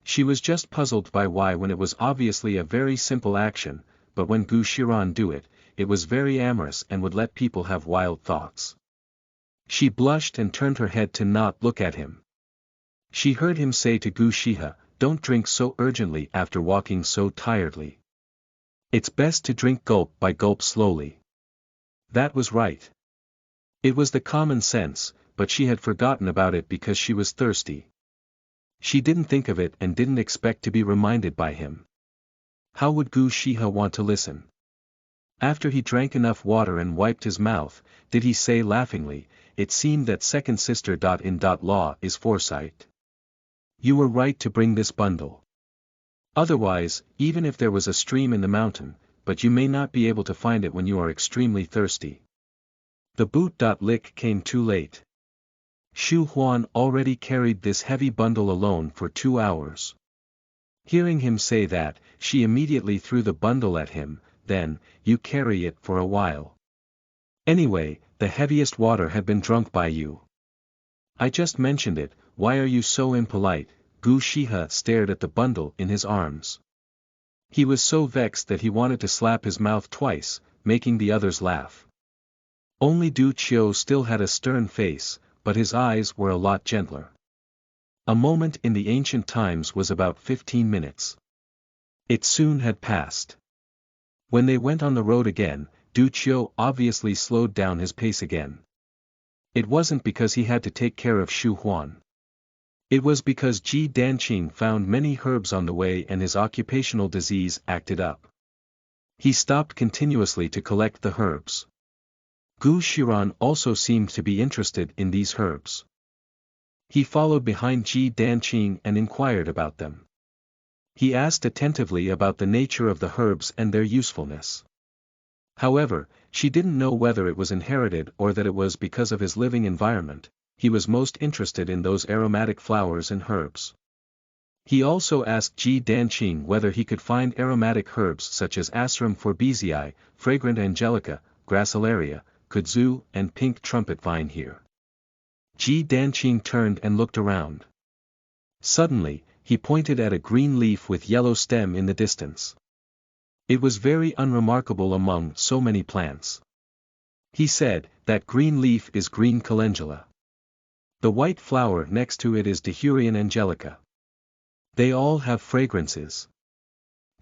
She was just puzzled by why, when it was obviously a very simple action, but when Gu Shiran do it, it was very amorous and would let people have wild thoughts. She blushed and turned her head to not look at him. She heard him say to Gu Shiha, don't drink so urgently after walking so tiredly. It's best to drink gulp by gulp slowly. That was right. It was the common sense, but she had forgotten about it because she was thirsty. She didn't think of it and didn't expect to be reminded by him. How would Gu Shiha want to listen? After he drank enough water and wiped his mouth, did he say laughingly, it seemed that second sister in law is foresight. You were right to bring this bundle. Otherwise, even if there was a stream in the mountain, but you may not be able to find it when you are extremely thirsty. The boot. Lick came too late. Shu Huan already carried this heavy bundle alone for 2 hours. Hearing him say that, she immediately threw the bundle at him. Then, you carry it for a while. Anyway, the heaviest water had been drunk by you. I just mentioned it, why are you so impolite? Gu Shiha stared at the bundle in his arms. He was so vexed that he wanted to slap his mouth twice, making the others laugh. Only Du Qiu still had a stern face, but his eyes were a lot gentler. A moment in the ancient times was about 15 minutes. It soon had passed. When they went on the road again, Du Qiu obviously slowed down his pace again. It wasn't because he had to take care of Xu Huan. It was because Ji Danqing found many herbs on the way and his occupational disease acted up. He stopped continuously to collect the herbs. Gu Shiran also seemed to be interested in these herbs. He followed behind Ji Danqing and inquired about them. He asked attentively about the nature of the herbs and their usefulness. However, she didn't know whether it was inherited or that it was because of his living environment. He was most interested in those aromatic flowers and herbs. He also asked Ji Danqing whether he could find aromatic herbs such as Asarum forbesii, fragrant angelica, gracilaria, kudzu, and pink trumpet vine here. Ji Danqing turned and looked around. Suddenly, he pointed at a green leaf with yellow stem in the distance. It was very unremarkable among so many plants. He said, "That green leaf is green calendula. The white flower next to it is Dahurian angelica. They all have fragrances."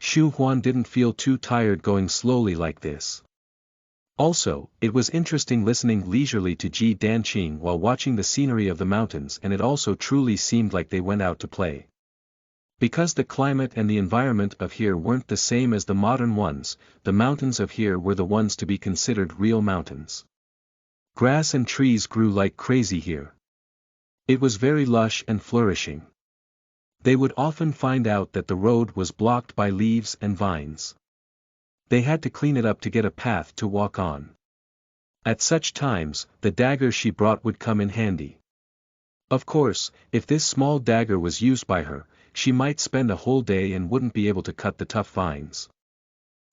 Xu Huan didn't feel too tired going slowly like this. Also, it was interesting listening leisurely to Ji Danqing while watching the scenery of the mountains, and it also truly seemed like they went out to play. Because the climate and the environment of here weren't the same as the modern ones, the mountains of here were the ones to be considered real mountains. Grass and trees grew like crazy here. It was very lush and flourishing. They would often find out that the road was blocked by leaves and vines. They had to clean it up to get a path to walk on. At such times, the dagger she brought would come in handy. Of course, if this small dagger was used by her, she might spend a whole day and wouldn't be able to cut the tough vines.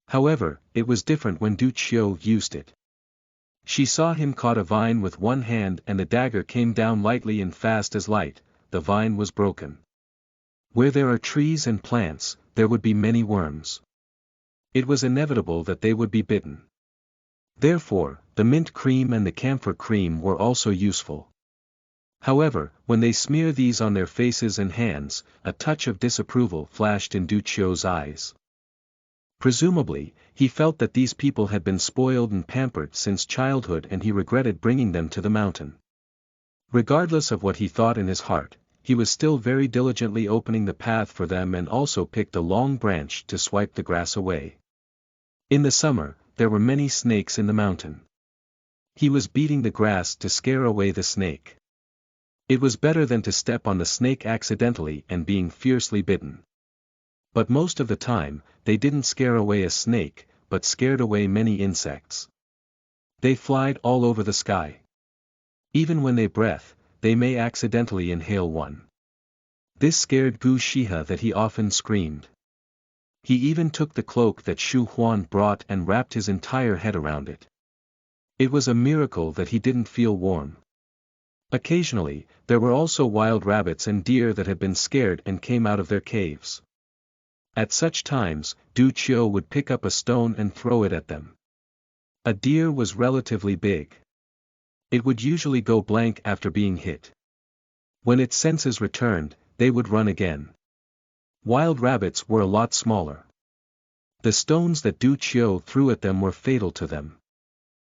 However, it was different when Du Qiu used it. She saw him caught a vine with one hand and the dagger came down lightly and fast as light. The vine was broken. Where there are trees and plants, there would be many worms. It was inevitable that they would be bitten. Therefore, the mint cream and the camphor cream were also useful. However, when they smear these on their faces and hands, a touch of disapproval flashed in Du Qiu's eyes. Presumably, he felt that these people had been spoiled and pampered since childhood and he regretted bringing them to the mountain. Regardless of what he thought in his heart, he was still very diligently opening the path for them and also picked a long branch to swipe the grass away. In the summer, there were many snakes in the mountain. He was beating the grass to scare away the snake. It was better than to step on the snake accidentally and being fiercely bitten. But most of the time, they didn't scare away a snake, but scared away many insects. They flied all over the sky. Even when they breathe, they may accidentally inhale one. This scared Gu Shihe that he often screamed. He even took the cloak that Xu Huan brought and wrapped his entire head around it. It was a miracle that he didn't feel warm. Occasionally, there were also wild rabbits and deer that had been scared and came out of their caves. At such times, Du Qiu would pick up a stone and throw it at them. A deer was relatively big. It would usually go blank after being hit. When its senses returned, they would run again. Wild rabbits were a lot smaller. The stones that Du Qiu threw at them were fatal to them.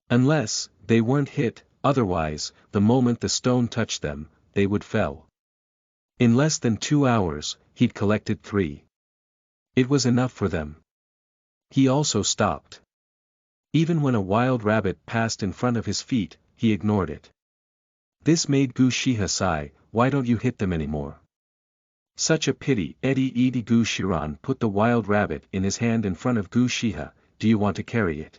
Unless, they weren't hit, otherwise, the moment the stone touched them, they would fell. In less than 2 hours, he'd collected 3. It was enough for them. He also stopped. Even when a wild rabbit passed in front of his feet, he ignored it. This made Gu Shihe sigh, "Why don't you hit them anymore?" Such a pity. Edi Gu Shiran put the wild rabbit in his hand in front of Gu Shihe. "Do you want to carry it?"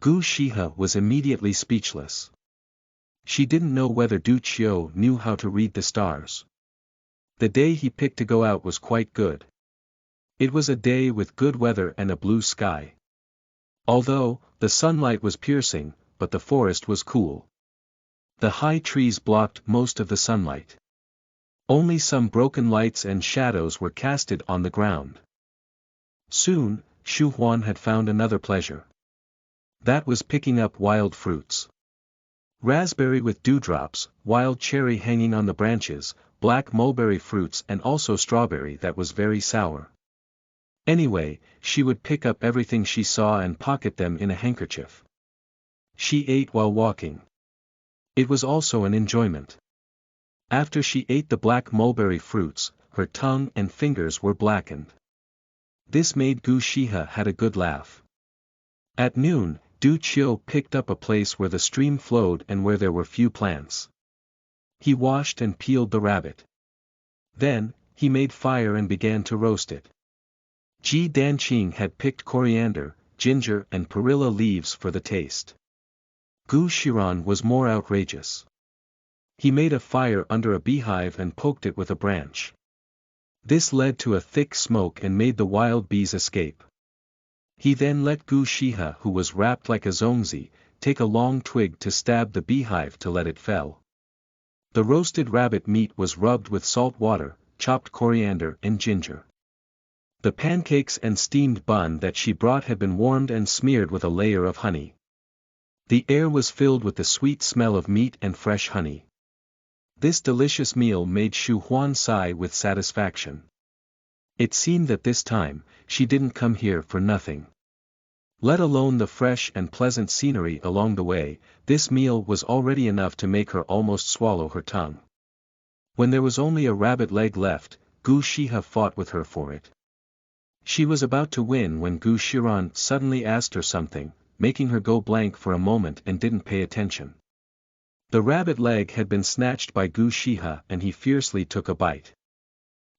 Gu Shihe was immediately speechless. She didn't know whether Du Qiu knew how to read the stars. The day he picked to go out was quite good. It was a day with good weather and a blue sky. Although, the sunlight was piercing, but the forest was cool. The high trees blocked most of the sunlight. Only some broken lights and shadows were casted on the ground. Soon, Xu Huan had found another pleasure. That was picking up wild fruits. Raspberry with dewdrops, wild cherry hanging on the branches, black mulberry fruits and also strawberry that was very sour. Anyway, she would pick up everything she saw and pocket them in a handkerchief. She ate while walking. It was also an enjoyment. After she ate the black mulberry fruits, her tongue and fingers were blackened. This made Gu Shihe had a good laugh. At noon, Du Chiu picked up a place where the stream flowed and where there were few plants. He washed and peeled the rabbit. Then, he made fire and began to roast it. Ji Danqing had picked coriander, ginger and perilla leaves for the taste. Gu Shiran was more outrageous. He made a fire under a beehive and poked it with a branch. This led to a thick smoke and made the wild bees escape. He then let Gu Shihe, who was wrapped like a zongzi, take a long twig to stab the beehive to let it fell. The roasted rabbit meat was rubbed with salt water, chopped coriander and ginger. The pancakes and steamed bun that she brought had been warmed and smeared with a layer of honey. The air was filled with the sweet smell of meat and fresh honey. This delicious meal made Shu Huan sigh with satisfaction. It seemed that this time, she didn't come here for nothing. Let alone the fresh and pleasant scenery along the way, this meal was already enough to make her almost swallow her tongue. When there was only a rabbit leg left, Gu Shihe fought with her for it. She was about to win when Gu Shiran suddenly asked her something, making her go blank for a moment and didn't pay attention. The rabbit leg had been snatched by Gu Shihe and he fiercely took a bite.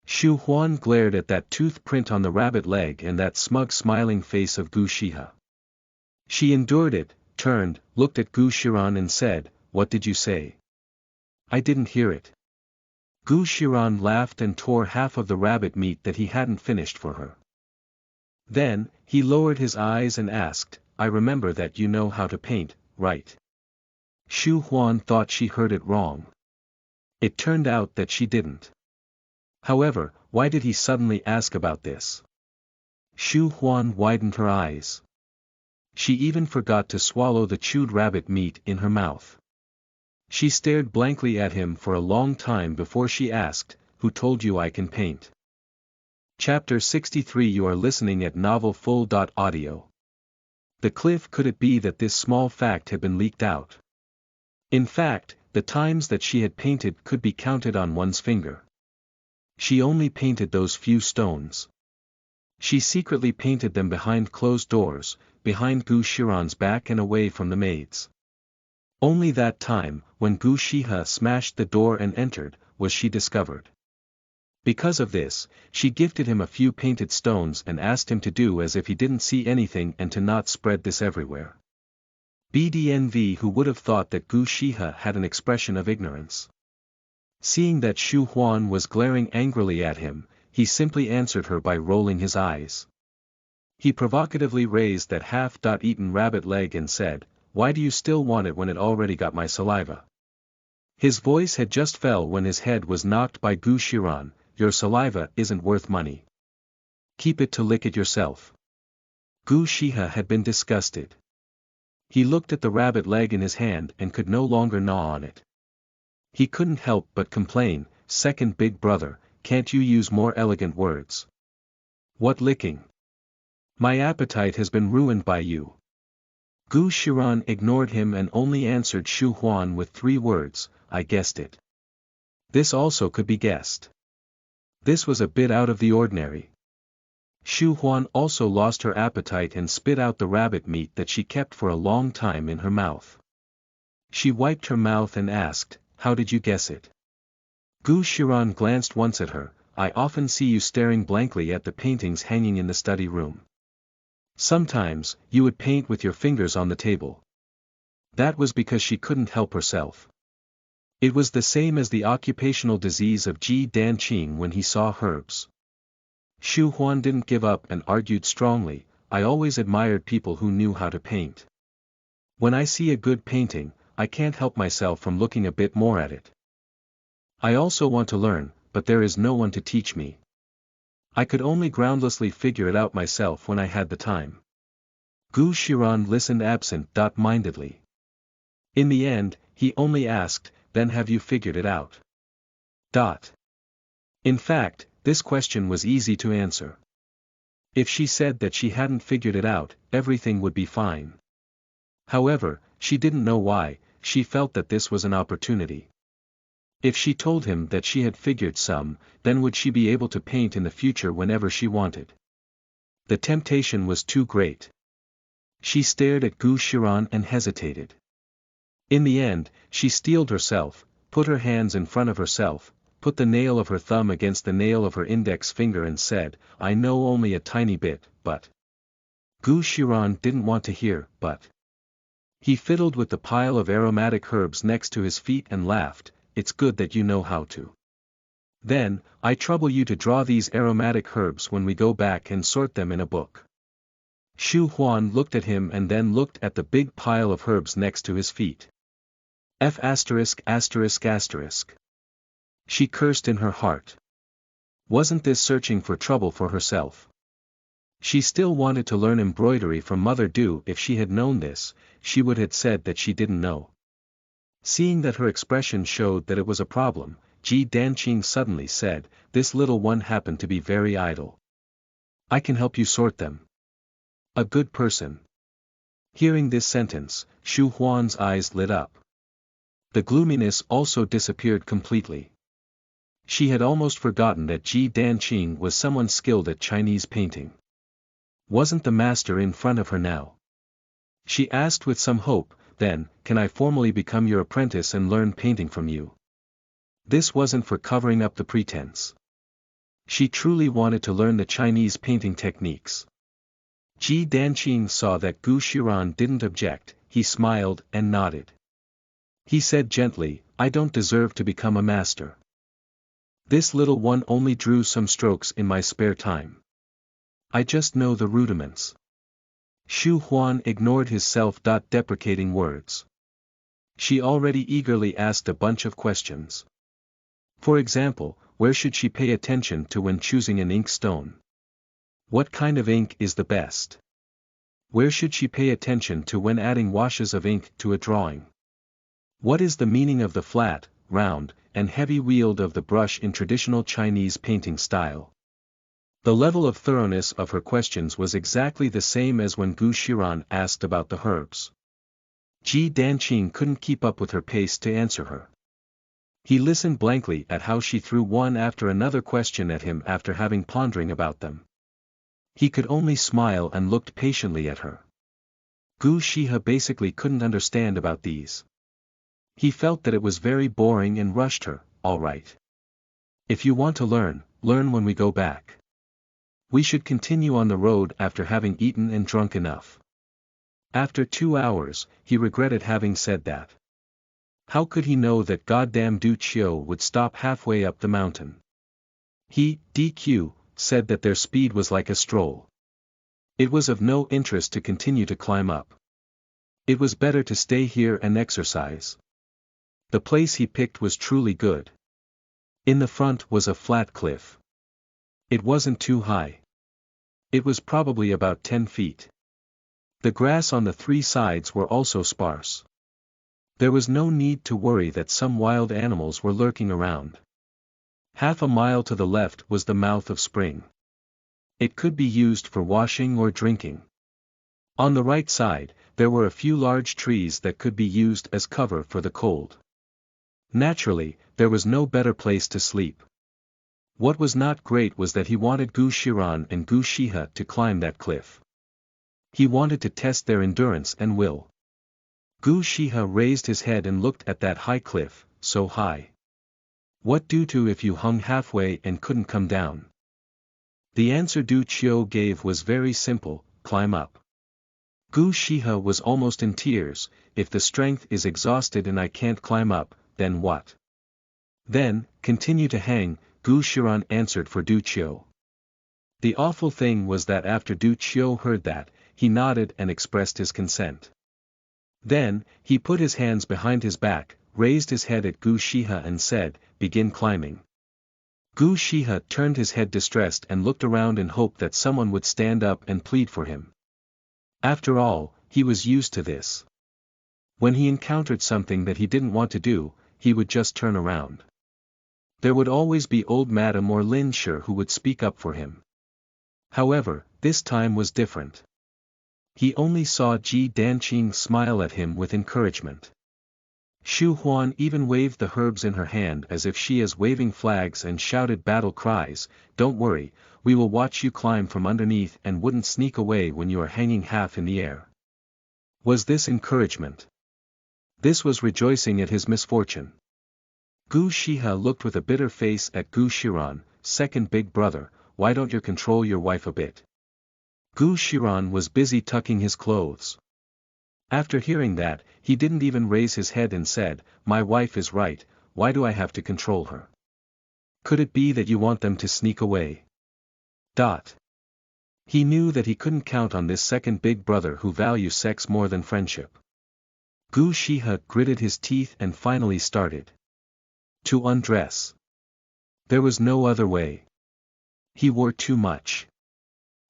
Shu Huan glared at that tooth print on the rabbit leg and that smug smiling face of Gu Shihe. She endured it, turned, looked at Gu Shiran and said, "What did you say?" "I didn't hear it." Gu Shiran laughed and tore half of the rabbit meat that he hadn't finished for her. Then, he lowered his eyes and asked, "I remember that you know how to paint, right?" Shu Huan thought she heard it wrong. It turned out that she didn't. However, why did he suddenly ask about this? Shu Huan widened her eyes. She even forgot to swallow the chewed rabbit meat in her mouth. She stared blankly at him for a long time before she asked, "Who told you I can paint?" Chapter 63 You are listening at novelfull.audio. The cliff. Could it be that this small fact had been leaked out? In fact, the times that she had painted could be counted on one's finger. She only painted those few stones. She secretly painted them behind closed doors, behind Gu Shiran's back and away from the maids. Only that time, when Gu Shihe smashed the door and entered, was she discovered. Because of this, she gifted him a few painted stones and asked him to do as if he didn't see anything and to not spread this everywhere. BDNV Who would have thought that Gu Shihe had an expression of ignorance? Seeing that Shu Huan was glaring angrily at him, he simply answered her by rolling his eyes. He provocatively raised that half-eaten rabbit leg and said, "Why do you still want it when it already got my saliva?" His voice had just fell when his head was knocked by Gu Shiran. "Your saliva isn't worth money. Keep it to lick it yourself." Gu Shihe had been disgusted. He looked at the rabbit leg in his hand and could no longer gnaw on it. He couldn't help but complain, "Second big brother, can't you use more elegant words? What licking? My appetite has been ruined by you." Gu Shiran ignored him and only answered Shu Huan with 3 words, "I guessed it." This also could be guessed. This was a bit out of the ordinary. Shu Huan also lost her appetite and spit out the rabbit meat that she kept for a long time in her mouth. She wiped her mouth and asked, "How did you guess it?" Gu Shiran glanced once at her. "I often see you staring blankly at the paintings hanging in the study room. Sometimes, you would paint with your fingers on the table." That was because she couldn't help herself. It was the same as the occupational disease of Ji Danqing when he saw herbs. Shu Huan didn't give up and argued strongly, "I always admired people who knew how to paint. When I see a good painting, I can't help myself from looking a bit more at it. I also want to learn, but there is no one to teach me. I could only groundlessly figure it out myself when I had the time." Gu Shiran listened absent-mindedly. In the end, he only asked, then have you figured it out? In fact, this question was easy to answer. If she said that she hadn't figured it out, everything would be fine. However, she didn't know why, she felt that this was an opportunity. If she told him that she had figured some, then would she be able to paint in the future whenever she wanted? The temptation was too great. She stared at Gu Shiran and hesitated. In the end, she steeled herself, put her hands in front of herself, put the nail of her thumb against the nail of her index finger and said, I know only a tiny bit, but. Gu Shiran didn't want to hear, but. He fiddled with the pile of aromatic herbs next to his feet and laughed, it's good that you know how to. Then, I trouble you to draw these aromatic herbs when we go back and sort them in a book. Xu Huan looked at him and then looked at the big pile of herbs next to his feet. F*******. She cursed in her heart. Wasn't this searching for trouble for herself? She still wanted to learn embroidery from Mother Du. If she had known this, she would have said that she didn't know. Seeing that her expression showed that it was a problem, Ji Danqing suddenly said, this little one happened to be very idle. I can help you sort them. A good person. Hearing this sentence, Xu Huan's eyes lit up. The gloominess also disappeared completely. She had almost forgotten that Ji Danqing was someone skilled at Chinese painting. Wasn't the master in front of her now? She asked with some hope, then, can I formally become your apprentice and learn painting from you? This wasn't for covering up the pretense. She truly wanted to learn the Chinese painting techniques. Ji Danqing saw that Gu Shiran didn't object, he smiled and nodded. He said gently, I don't deserve to become a master. This little one only drew some strokes in my spare time. I just know the rudiments. Xu Huan ignored his self-deprecating words. She already eagerly asked a bunch of questions. For example, where should she pay attention to when choosing an ink stone? What kind of ink is the best? Where should she pay attention to when adding washes of ink to a drawing? What is the meaning of the flat, round, and heavy wield of the brush in traditional Chinese painting style? The level of thoroughness of her questions was exactly the same as when Gu Shiran asked about the herbs. Ji Danqing couldn't keep up with her pace to answer her. He listened blankly at how she threw one after another question at him after having pondering about them. He could only smile and looked patiently at her. Gu Shiha basically couldn't understand about these. He felt that it was very boring and rushed her, all right. If you want to learn when we go back. We should continue on the road after having eaten and drunk enough. After 2 hours, he regretted having said that. How could he know that goddamn Du Qiu would stop halfway up the mountain? He, DQ, said that their speed was like a stroll. It was of no interest to continue to climb up. It was better to stay here and exercise. The place he picked was truly good. In the front was a flat cliff. It wasn't too high. It was probably about 10 feet. The grass on the 3 sides were also sparse. There was no need to worry that some wild animals were lurking around. Half a mile to the left was the mouth of spring. It could be used for washing or drinking. On the right side, there were a few large trees that could be used as cover for the cold. Naturally, there was no better place to sleep. What was not great was that he wanted Gu Shiran and Gu Shiha to climb that cliff. He wanted to test their endurance and will. Gu Shiha raised his head and looked at that high cliff, so high. What do to if you hung halfway and couldn't come down? The answer Du Qiu gave was very simple, climb up. Gu Shiha was almost in tears, if the strength is exhausted and I can't climb up, then what? Then, continue to hang, Gu Shiran answered for Du Qiu. The awful thing was that after Du Qiu heard that, he nodded and expressed his consent. Then, he put his hands behind his back, raised his head at Gu Shiha and said, begin climbing. Gu Shiha turned his head distressed and looked around in hope that someone would stand up and plead for him. After all, he was used to this. When he encountered something that he didn't want to do, he would just turn around. There would always be old Madame or Lin Shi who would speak up for him. However, this time was different. He only saw Ji Danqing smile at him with encouragement. Xu Huan even waved the herbs in her hand as if she is waving flags and shouted battle cries, "Don't worry, we will watch you climb from underneath and wouldn't sneak away when you are hanging half in the air." Was this encouragement? This was rejoicing at his misfortune. Gu Shihe looked with a bitter face at Gu Shiran, second big brother, "Why don't you control your wife a bit?" Gu Shiran was busy tucking his clothes. After hearing that, he didn't even raise his head and said, "My wife is right, why do I have to control her? Could it be that you want them to sneak away?" He knew that he couldn't count on this second big brother who values sex more than friendship. Gu Shihe gritted his teeth and finally started to undress. There was no other way. He wore too much.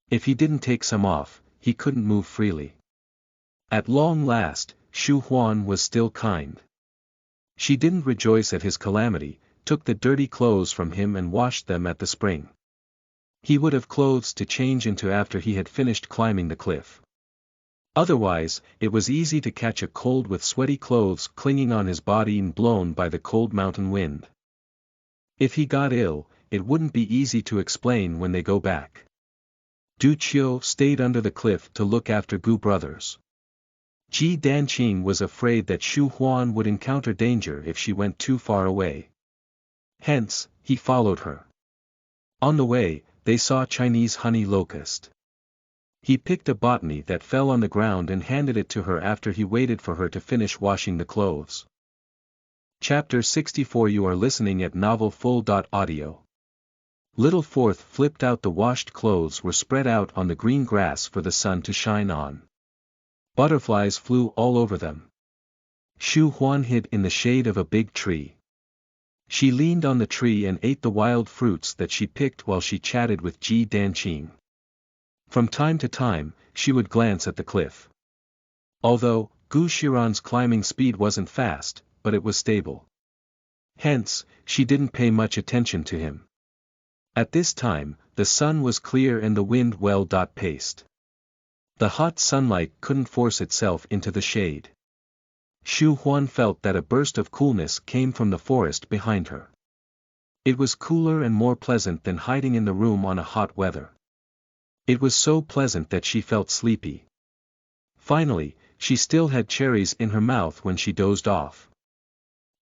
If he didn't take some off, he couldn't move freely. At long last, Xu Huan was still kind. She didn't rejoice at his calamity, took the dirty clothes from him and washed them at the spring. He would have clothes to change into after he had finished climbing the cliff. Otherwise, it was easy to catch a cold with sweaty clothes clinging on his body and blown by the cold mountain wind. If he got ill, it wouldn't be easy to explain when they go back. Du Qiu stayed under the cliff to look after Gu brothers. Ji Danqing was afraid that Xu Huan would encounter danger if she went too far away. Hence, he followed her. On the way, they saw Chinese honey locust. He picked a botany that fell on the ground and handed it to her after he waited for her to finish washing the clothes. Chapter 64. You are listening at novelfull.audio. Little Fourth flipped out. The washed clothes were spread out on the green grass for the sun to shine on. Butterflies flew all over them. Xu Huan hid in the shade of a big tree. She leaned on the tree and ate the wild fruits that she picked while she chatted with Ji Danqing. From time to time, she would glance at the cliff. Although, Gu Shiran's climbing speed wasn't fast, but it was stable. Hence, she didn't pay much attention to him. At this time, the sun was clear and the wind well-paced. The hot sunlight couldn't force itself into the shade. Xu Huan felt that a burst of coolness came from the forest behind her. It was cooler and more pleasant than hiding in the room on a hot weather. It was so pleasant that she felt sleepy. Finally, she still had cherries in her mouth when she dozed off.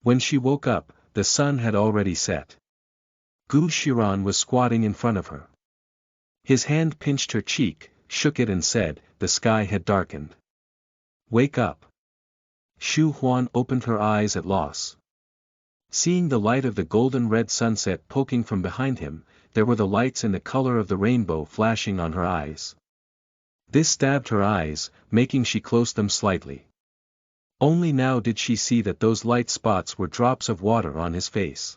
When she woke up, the sun had already set. Gu Shiran was squatting in front of her. His hand pinched her cheek, shook it and said, "The sky had darkened. Wake up." Xu Huan opened her eyes at loss. Seeing the light of the golden-red sunset poking from behind him, there were the lights in the color of the rainbow flashing on her eyes. This stabbed her eyes, making she close them slightly. Only now did she see that those light spots were drops of water on his face.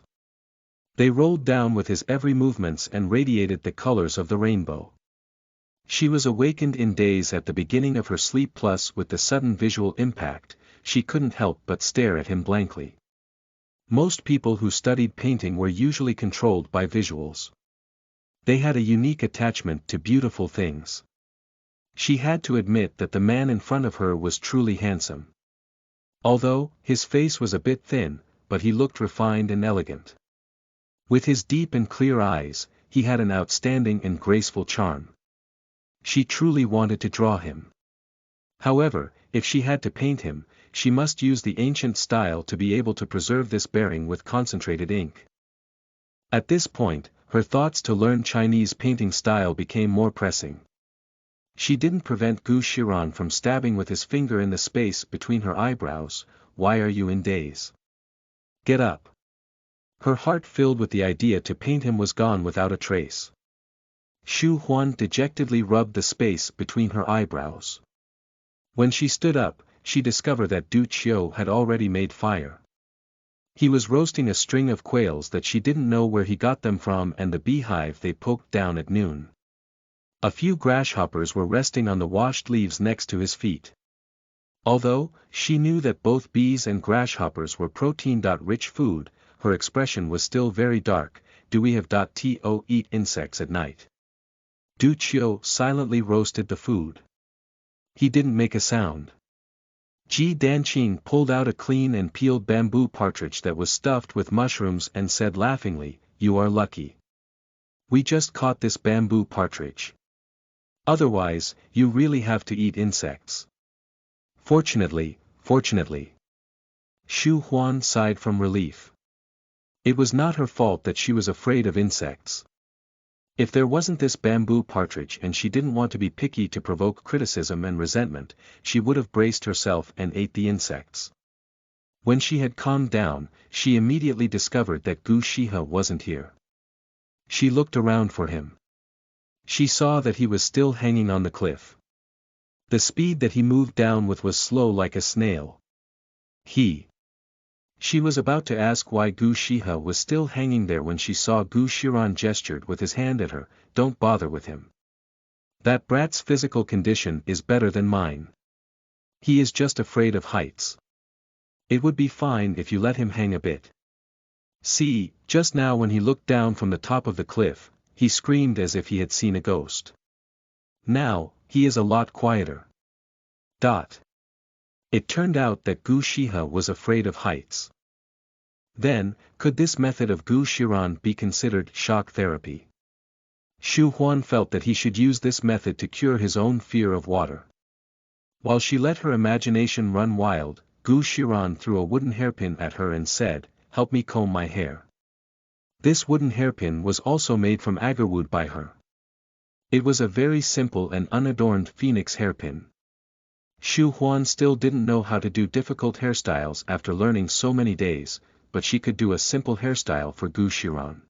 They rolled down with his every movements and radiated the colors of the rainbow. She was awakened in daze at the beginning of her sleep, plus with the sudden visual impact, she couldn't help but stare at him blankly. Most people who studied painting were usually controlled by visuals. They had a unique attachment to beautiful things. She had to admit that the man in front of her was truly handsome. Although, his face was a bit thin, but he looked refined and elegant. With his deep and clear eyes, he had an outstanding and graceful charm. She truly wanted to draw him. However, if she had to paint him, she must use the ancient style to be able to preserve this bearing with concentrated ink. At this point, her thoughts to learn Chinese painting style became more pressing. She didn't prevent Gu Shiran from stabbing with his finger in the space between her eyebrows. "Why are you in daze? Get up." Her heart filled with the idea to paint him was gone without a trace. Xu Huan dejectedly rubbed the space between her eyebrows. When she stood up, she discovered that Du Qiu had already made fire. He was roasting a string of quails that she didn't know where he got them from and the beehive they poked down at noon. A few grasshoppers were resting on the washed leaves next to his feet. Although, she knew that both bees and grasshoppers were protein-rich food, her expression was still very dark. Do we have to eat insects at night? Du Qiu silently roasted the food. He didn't make a sound. Ji Danqing pulled out a clean and peeled bamboo partridge that was stuffed with mushrooms and said laughingly, "You are lucky. We just caught this bamboo partridge. Otherwise, you really have to eat insects." Fortunately. Xu Huan sighed from relief. It was not her fault that she was afraid of insects. If there wasn't this bamboo partridge and she didn't want to be picky to provoke criticism and resentment, she would have braced herself and ate the insects. When she had calmed down, she immediately discovered that Gu Shihe wasn't here. She looked around for him. She saw that he was still hanging on the cliff. The speed that he moved down with was slow like a snail. She was about to ask why Gu Shihe was still hanging there when she saw Gu Shiran gestured with his hand at her, "Don't bother with him. That brat's physical condition is better than mine. He is just afraid of heights. It would be fine if you let him hang a bit." See, just now when he looked down from the top of the cliff, he screamed as if he had seen a ghost. Now, he is a lot quieter. It turned out that Gu Shihe was afraid of heights. Then, could this method of Gu Shiran be considered shock therapy? Xu Huan felt that he should use this method to cure his own fear of water. While she let her imagination run wild, Gu Shiran threw a wooden hairpin at her and said, "Help me comb my hair." This wooden hairpin was also made from agarwood by her. It was a very simple and unadorned phoenix hairpin. Xu Huan still didn't know how to do difficult hairstyles after learning so many days, but she could do a simple hairstyle for Gu Shiran.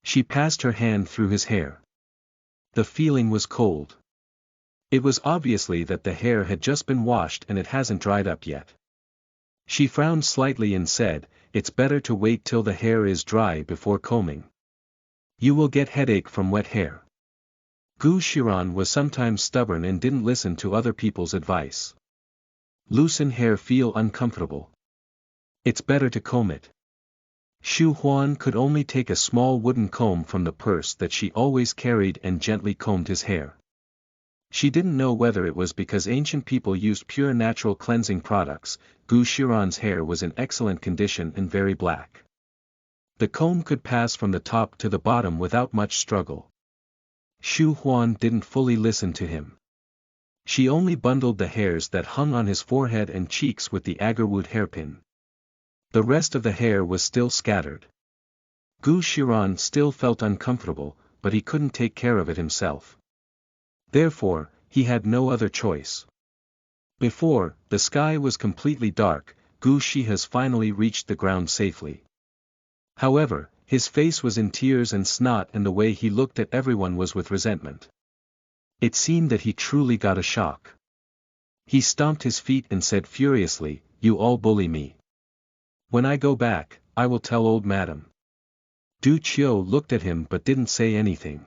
She passed her hand through his hair. The feeling was cold. It was obviously that the hair had just been washed and it hasn't dried up yet. She frowned slightly and said, "It's better to wait till the hair is dry before combing. You will get headache from wet hair." Gu Shiran was sometimes stubborn and didn't listen to other people's advice. Loosen hair feel uncomfortable. It's better to comb it. Xu Huan could only take a small wooden comb from the purse that she always carried and gently combed his hair. She didn't know whether it was because ancient people used pure natural cleansing products. Gu Shiran's hair was in excellent condition and very black. The comb could pass from the top to the bottom without much struggle. Xu Huan didn't fully listen to him. She only bundled the hairs that hung on his forehead and cheeks with the agarwood hairpin. The rest of the hair was still scattered. Gu Shiran still felt uncomfortable, but he couldn't take care of it himself. Therefore, he had no other choice. Before the sky was completely dark, Gu Shihe finally reached the ground safely. However, his face was in tears and snot and the way he looked at everyone was with resentment. It seemed that he truly got a shock. He stomped his feet and said furiously, "You all bully me. When I go back, I will tell old madam." Du Qiu looked at him but didn't say anything.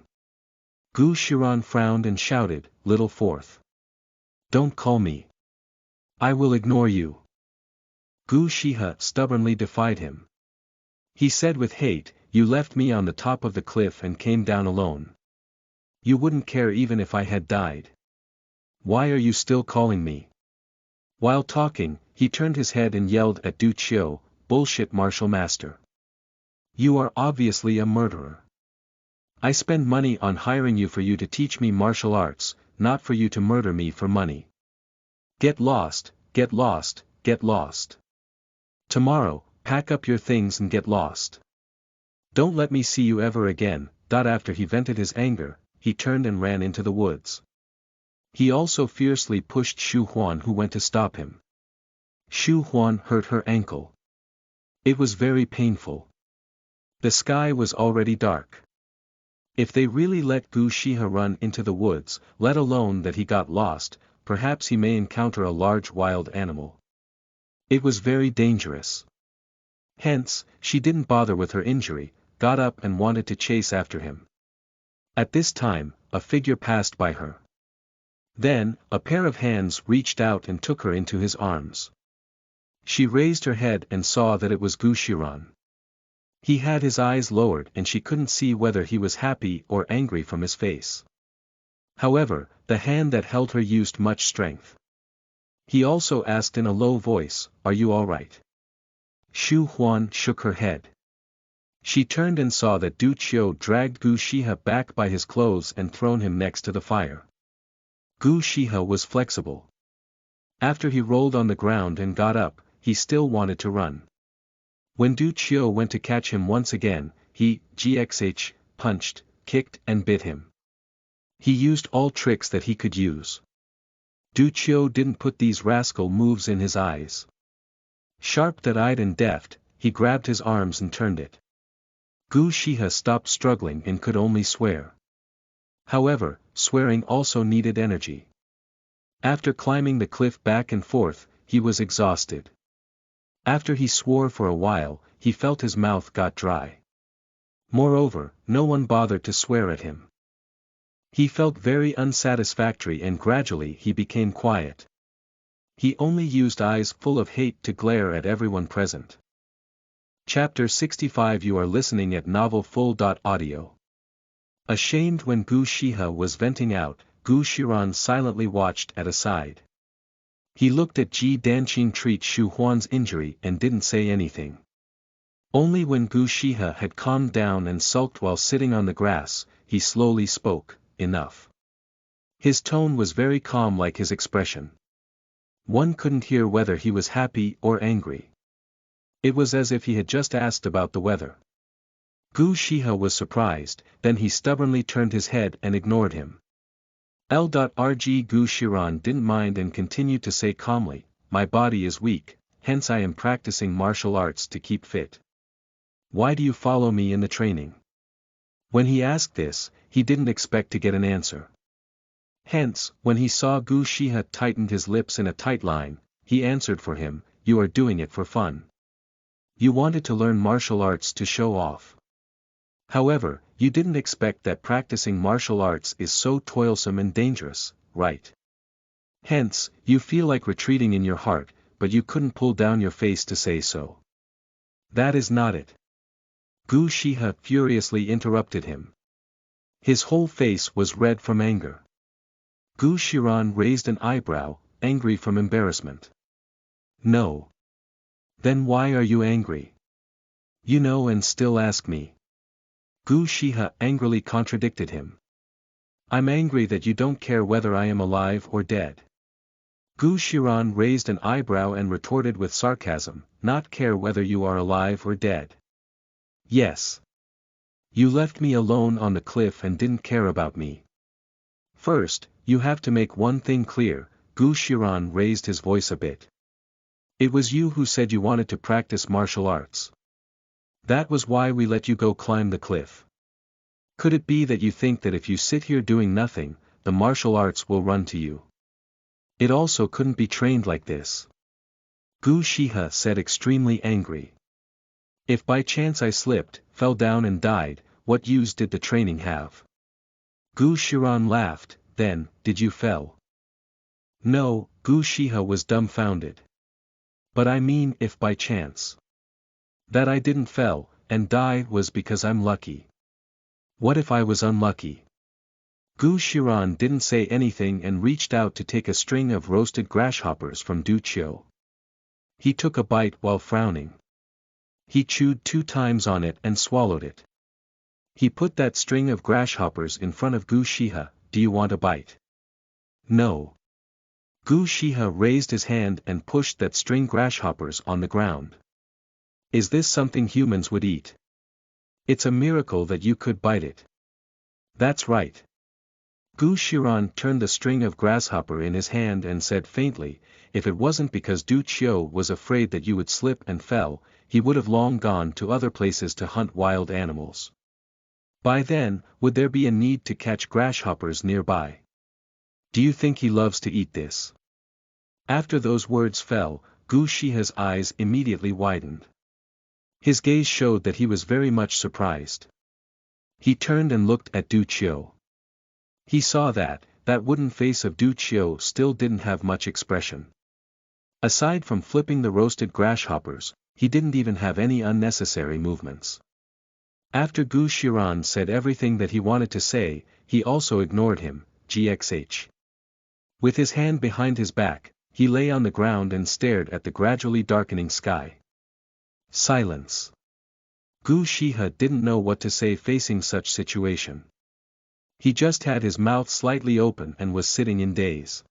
Gu Shiran frowned and shouted, "Little fourth. Don't call me. I will ignore you." Gu Shihe stubbornly defied him. He said with hate, "You left me on the top of the cliff and came down alone. You wouldn't care even if I had died. Why are you still calling me?" While talking, he turned his head and yelled at Du Qiu, "Bullshit martial master. You are obviously a murderer. I spend money on hiring you for you to teach me martial arts, not for you to murder me for money. Get lost, get lost, get lost. Tomorrow, pack up your things and get lost. Don't let me see you ever again." After he vented his anger, he turned and ran into the woods. He also fiercely pushed Xu Huan, who went to stop him. Xu Huan hurt her ankle. It was very painful. The sky was already dark. If they really let Gu Shihe run into the woods, let alone that he got lost, perhaps he may encounter a large wild animal. It was very dangerous. Hence, she didn't bother with her injury, got up and wanted to chase after him. At this time, a figure passed by her. Then, a pair of hands reached out and took her into his arms. She raised her head and saw that it was Gushiran. He had his eyes lowered and she couldn't see whether he was happy or angry from his face. However, the hand that held her used much strength. He also asked in a low voice, "Are you all right?" Xu Huan shook her head. She turned and saw that Du Qiu dragged Gu Shihe back by his clothes and thrown him next to the fire. Gu Shihe was flexible. After he rolled on the ground and got up, he still wanted to run. When Du Qiu went to catch him once again, he, punched, kicked and bit him. He used all tricks that he could use. Du Qiu didn't put these rascal moves in his eyes. Sharp-eyed and deft, he grabbed his arms and turned it. Gu Shihe stopped struggling and could only swear. However, swearing also needed energy. After climbing the cliff back and forth, he was exhausted. After he swore for a while, he felt his mouth got dry. Moreover, no one bothered to swear at him. He felt very unsatisfactory and gradually he became quiet. He only used eyes full of hate to glare at everyone present. Chapter 65. You are listening at novelfull.audio. Ashamed when Gu Shihe was venting out, Gu Shiran silently watched at a side. He looked at Ji Danqin treat Xu Huan's injury and didn't say anything. Only when Gu Shihe had calmed down and sulked while sitting on the grass, he slowly spoke, "Enough." His tone was very calm like his expression. One couldn't hear whether he was happy or angry. It was as if he had just asked about the weather. Gu Shihe was surprised, then he stubbornly turned his head and ignored him. L.Rg Gu Shiran didn't mind and continued to say calmly, "My body is weak, hence I am practicing martial arts to keep fit. Why do you follow me in the training?" When he asked this, he didn't expect to get an answer. Hence, when he saw Gu Shihe tightened his lips in a tight line, he answered for him, "You are doing it for fun. You wanted to learn martial arts to show off. However, you didn't expect that practicing martial arts is so toilsome and dangerous, right? Hence, you feel like retreating in your heart, but you couldn't pull down your face to say so. That is not it." Gu Shihe furiously interrupted him. His whole face was red from anger. Gu Shiran raised an eyebrow, angry from embarrassment. "No. Then why are you angry? You know and still ask me." Gu Shihe angrily contradicted him. "I'm angry that you don't care whether I am alive or dead." Gu Shiran raised an eyebrow and retorted with sarcasm, "Not care whether you are alive or dead? Yes. You left me alone on the cliff and didn't care about me. First, you have to make one thing clear." Gu Shiran raised his voice a bit. "It was you who said you wanted to practice martial arts. That was why we let you go climb the cliff. Could it be that you think that if you sit here doing nothing, the martial arts will run to you? It also couldn't be trained like this." Gu Shihe said extremely angry. "If by chance I slipped, fell down and died, what use did the training have?" Gu Shiran laughed, "Then, did you fell?" "No," Gu Shihe was dumbfounded. "But I mean if by chance. That I didn't fell, and die was because I'm lucky. What if I was unlucky?" Gu Shiran didn't say anything and reached out to take a string of roasted grasshoppers from Du Qiu. He took a bite while frowning. He chewed 2 times on it and swallowed it. He put that string of grasshoppers in front of Gu Shihe. "Do you want a bite?" "No." Gu Shihe raised his hand and pushed that string grasshoppers on the ground. "Is this something humans would eat? It's a miracle that you could bite it." "That's right." Gu Shiran turned the string of grasshopper in his hand and said faintly, "If it wasn't because Du Qiu was afraid that you would slip and fell, he would have long gone to other places to hunt wild animals. By then, would there be a need to catch grasshoppers nearby? Do you think he loves to eat this?" After those words fell, Gu Shihe's eyes immediately widened. His gaze showed that he was very much surprised. He turned and looked at Du Qiu. He saw that, that wooden face of Du Qiu still didn't have much expression. Aside from flipping the roasted grasshoppers, he didn't even have any unnecessary movements. After Gu Shiran said everything that he wanted to say, he also ignored him, GXH. With his hand behind his back, he lay on the ground and stared at the gradually darkening sky. Silence. Gu Shiha didn't know what to say facing such situation. He just had his mouth slightly open and was sitting in daze.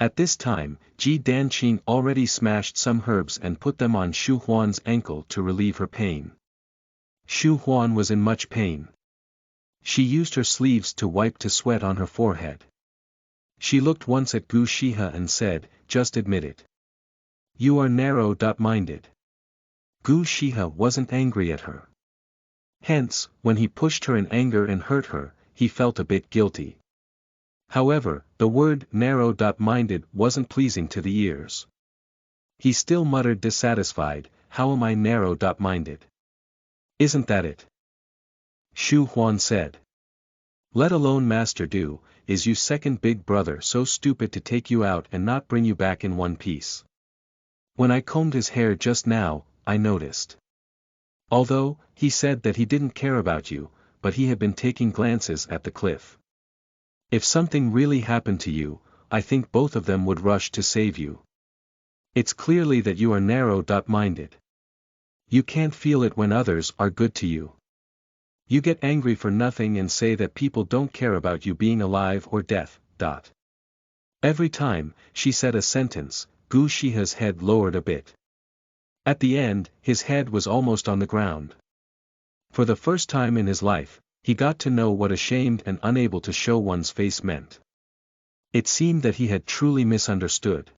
At this time, Ji Danqing already smashed some herbs and put them on Xu Huan's ankle to relieve her pain. Xu Huan was in much pain. She used her sleeves to wipe to sweat on her forehead. She looked once at Gu Shiha and said, "Just admit it. You are narrow-minded." Gu Shiha wasn't angry at her. Hence, when he pushed her in anger and hurt her, he felt a bit guilty. However, the word narrow-minded wasn't pleasing to the ears. He still muttered dissatisfied, "How am I narrow-minded? Isn't that it?" Xu Huan said. "Let alone Master Du, is you second big brother so stupid to take you out and not bring you back in one piece? When I combed his hair just now, I noticed. Although, he said that he didn't care about you, but he had been taking glances at the cliff. If something really happened to you, I think both of them would rush to save you. It's clearly that you are narrow-minded. You can't feel it when others are good to you. You get angry for nothing and say that people don't care about you being alive or death. Every time she said a sentence, Gu Shiha's head lowered a bit. At the end, his head was almost on the ground. For the first time in his life, he got to know what ashamed and unable to show one's face meant. It seemed that he had truly misunderstood.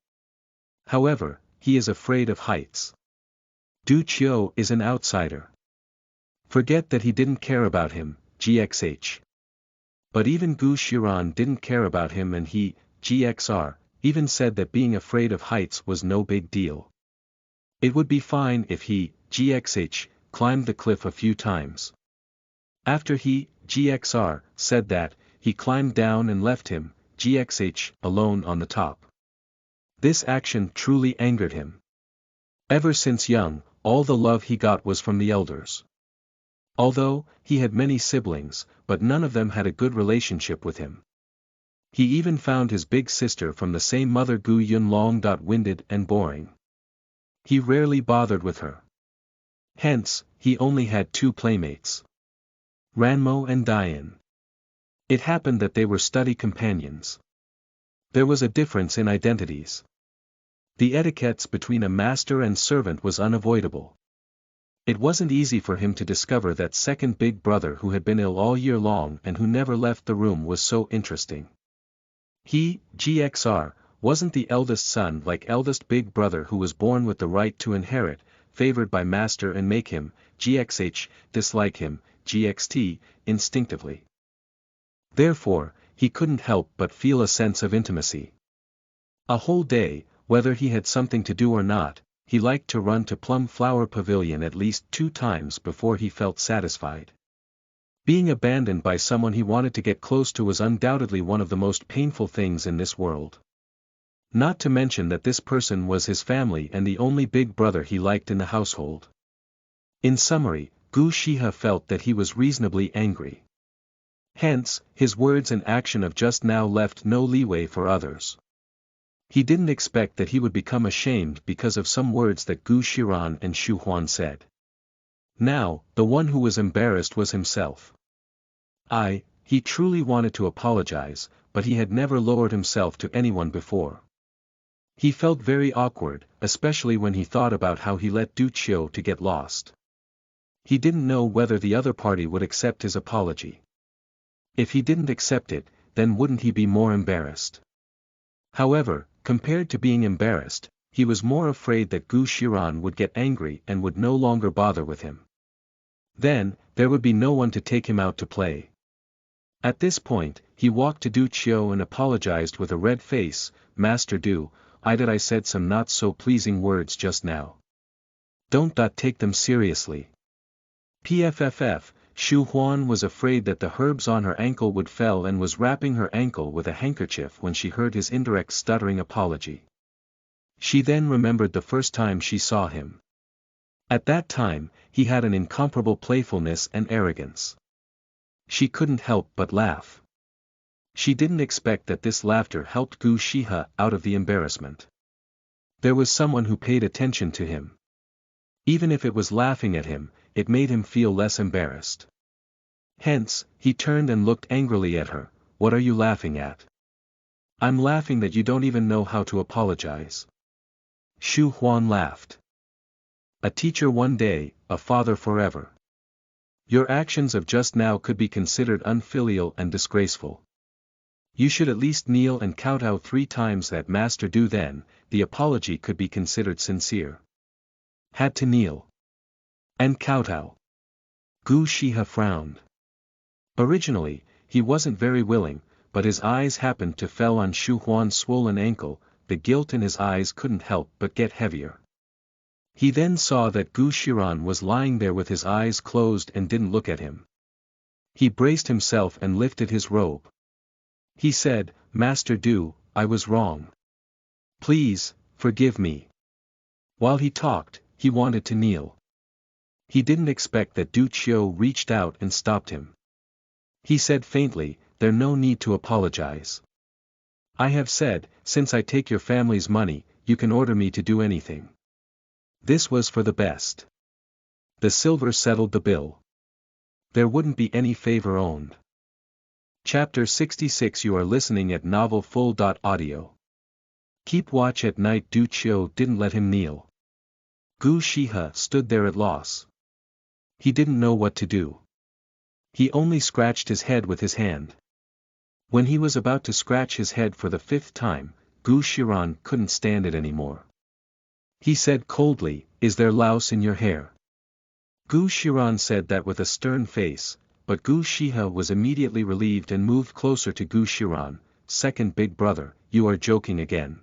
However, he is afraid of heights. Du Qiu is an outsider. Forget that he didn't care about him, GXH. But even Gu Shiran didn't care about him, and he, GXR, even said that being afraid of heights was no big deal. It would be fine if he, GXH, climbed the cliff a few times. After he, GXR, said that, he climbed down and left him, GXH, alone on the top. This action truly angered him. Ever since young, all the love he got was from the elders. Although, he had many siblings, but none of them had a good relationship with him. He even found his big sister from the same mother Gu Yunlong winded and boring. He rarely bothered with her. Hence, he only had two playmates. Ranmo and Dian. It happened that they were study companions. There was a difference in identities. The etiquettes between a master and servant was unavoidable. It wasn't easy for him to discover that second big brother who had been ill all year long and who never left the room was so interesting. He, GXR, wasn't the eldest son like eldest big brother who was born with the right to inherit, favored by master and make him, GXH, dislike him, GXT, instinctively. Therefore, he couldn't help but feel a sense of intimacy. A whole day, whether he had something to do or not, he liked to run to Plum Flower Pavilion at least 2 times before he felt satisfied. Being abandoned by someone he wanted to get close to was undoubtedly one of the most painful things in this world. Not to mention that this person was his family and the only big brother he liked in the household. In summary, Gu Shiha felt that he was reasonably angry. Hence, his words and action of just now left no leeway for others. He didn't expect that he would become ashamed because of some words that Gu Shiran and Xu Huan said. Now, the one who was embarrassed was himself. He truly wanted to apologize, but he had never lowered himself to anyone before. He felt very awkward, especially when he thought about how he let Du Qiu to get lost. He didn't know whether the other party would accept his apology. If he didn't accept it, then wouldn't he be more embarrassed? However, compared to being embarrassed, he was more afraid that Gu Shiran would get angry and would no longer bother with him. Then, there would be no one to take him out to play. At this point, he walked to Du Qiu and apologized with a red face, "Master Du, I said some not so pleasing words just now. Don't take them seriously." PFFF, Shu Huan was afraid that the herbs on her ankle would fall and was wrapping her ankle with a handkerchief when she heard his indirect stuttering apology. She then remembered the first time she saw him. At that time, he had an incomparable playfulness and arrogance. She couldn't help but laugh. She didn't expect that this laughter helped Gu Shihe out of the embarrassment. There was someone who paid attention to him. Even if it was laughing at him, it made him feel less embarrassed. Hence, he turned and looked angrily at her. What are you laughing at? I'm laughing that you don't even know how to apologize. Shu Huan laughed. A teacher one day, a father forever. Your actions of just now could be considered unfilial and disgraceful. You should at least kneel and kowtow 3 times that Master Do, then the apology could be considered sincere. Had to kneel and kowtow. Gu Shihe frowned. Originally, he wasn't very willing, but his eyes happened to fell on Shu Huan's swollen ankle. The guilt in his eyes couldn't help but get heavier. He then saw that Gu Shiran was lying there with his eyes closed and didn't look at him. He braced himself and lifted his robe. He said, Master Du, I was wrong. Please, forgive me. While he talked, he wanted to kneel. He didn't expect that Du Qiu reached out and stopped him. He said faintly, there's no need to apologize. I have said, since I take your family's money, you can order me to do anything. This was for the best. The silver settled the bill. There wouldn't be any favor owed. Chapter 66. You are listening at novelfull.audio. Keep watch at night. Du Qiu didn't let him kneel. Gu Shihe stood there at loss. He didn't know what to do. He only scratched his head with his hand. When he was about to scratch his head for the 5th time, Gu Shiran couldn't stand it anymore. He said coldly, is there louse in your hair? Gu Shiran said that with a stern face, but Gu Shihe was immediately relieved and moved closer to Gu Shiran. Second big brother, you are joking again.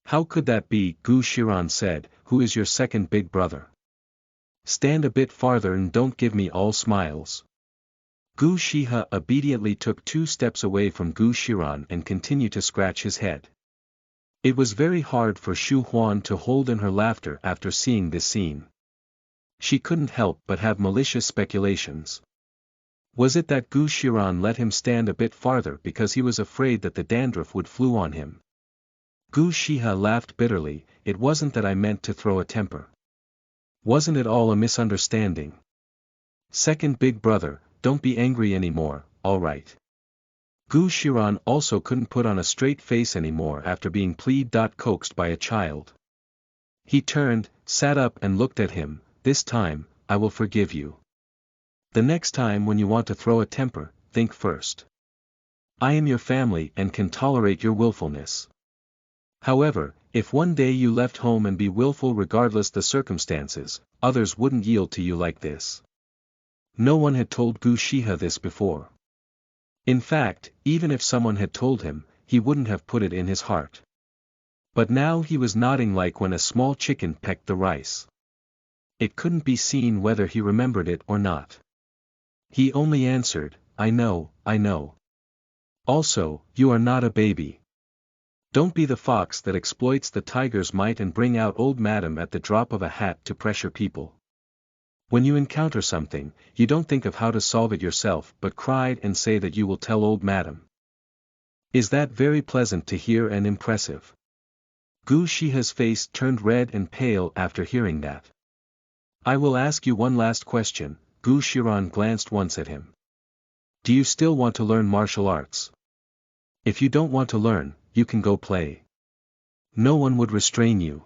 How could that be? Gu Shiran said, who is your second big brother? Stand a bit farther and don't give me all smiles. Gu Shihe obediently took 2 steps away from Gu Shiran and continued to scratch his head. It was very hard for Shu Huan to hold in her laughter after seeing this scene. She couldn't help but have malicious speculations. Was it that Gu Shiran let him stand a bit farther because he was afraid that the dandruff would flew on him? Gu Shihe laughed bitterly, it wasn't that I meant to throw a temper. Wasn't it all a misunderstanding? Second big brother, don't be angry anymore, alright. Gu Shiran also couldn't put on a straight face anymore after being coaxed by a child. He turned, sat up and looked at him. This time, I will forgive you. The next time when you want to throw a temper, think first. I am your family and can tolerate your willfulness. However, if one day you left home and be willful regardless the circumstances, others wouldn't yield to you like this. No one had told Gu Shihe this before. In fact, even if someone had told him, he wouldn't have put it in his heart. But now he was nodding like when a small chicken pecked the rice. It couldn't be seen whether he remembered it or not. He only answered, I know, I know. Also, you are not a baby. Don't be the fox that exploits the tiger's might and bring out old madam at the drop of a hat to pressure people. When you encounter something, you don't think of how to solve it yourself but cry and say that you will tell old madam. Is that very pleasant to hear and impressive? Gu Shihe's face turned red and pale after hearing that. I will ask you one last question. Gu Shiran glanced once at him. Do you still want to learn martial arts? If you don't want to learn, you can go play. No one would restrain you.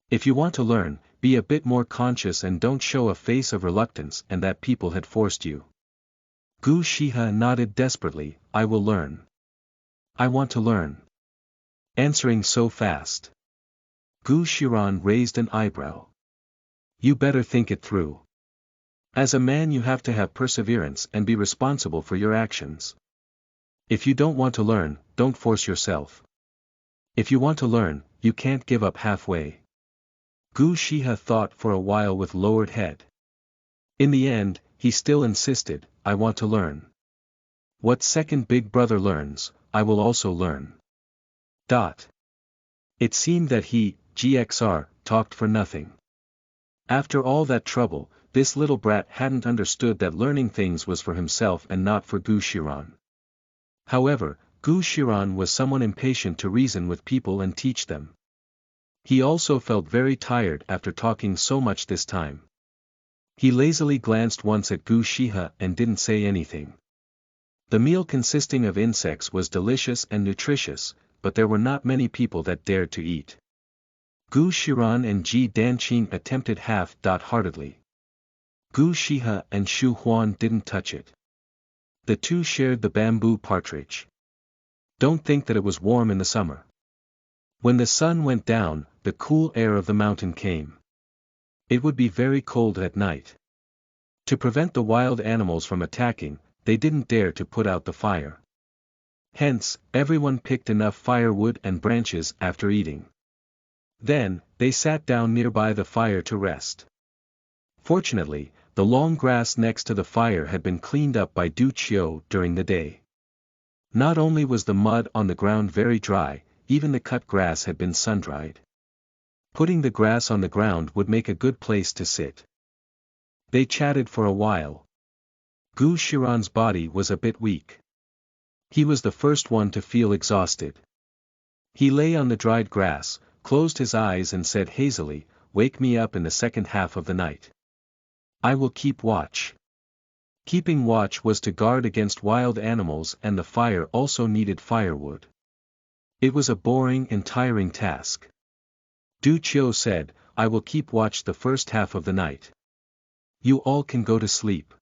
If you want to learn, be a bit more conscious and don't show a face of reluctance and that people had forced you. Gu Shihe nodded desperately, I will learn. I want to learn. Answering so fast. Gu Shiran raised an eyebrow. You better think it through. As a man you have to have perseverance and be responsible for your actions. If you don't want to learn, don't force yourself. If you want to learn, you can't give up halfway. Gu Shihe thought for a while with lowered head. In the end, he still insisted, I want to learn. What second big brother learns, I will also learn. It seemed that he, GXR, talked for nothing. After all that trouble, this little brat hadn't understood that learning things was for himself and not for Gu Shiran. However, Gu Shiran was someone impatient to reason with people and teach them. He also felt very tired after talking so much this time. He lazily glanced once at Gu Shiha and didn't say anything. The meal consisting of insects was delicious and nutritious, but there were not many people that dared to eat. Gu Shiran and Ji Danqing attempted half-heartedly. Gu Shiha and Shu Huan didn't touch it. The two shared the bamboo partridge. Don't think that it was warm in the summer. When the sun went down, the cool air of the mountain came. It would be very cold at night. To prevent the wild animals from attacking, they didn't dare to put out the fire. Hence, everyone picked enough firewood and branches after eating. Then, they sat down nearby the fire to rest. Fortunately, the long grass next to the fire had been cleaned up by Du Qiu during the day. Not only was the mud on the ground very dry, even the cut grass had been sun-dried. Putting the grass on the ground would make a good place to sit. They chatted for a while. Gu Shiran's body was a bit weak. He was the first one to feel exhausted. He lay on the dried grass, closed his eyes and said hazily, "Wake me up in the second half of the night. I will keep watch." Keeping watch was to guard against wild animals, and the fire also needed firewood. It was a boring and tiring task. Du Qiu said, "I will keep watch the first half of the night. You all can go to sleep."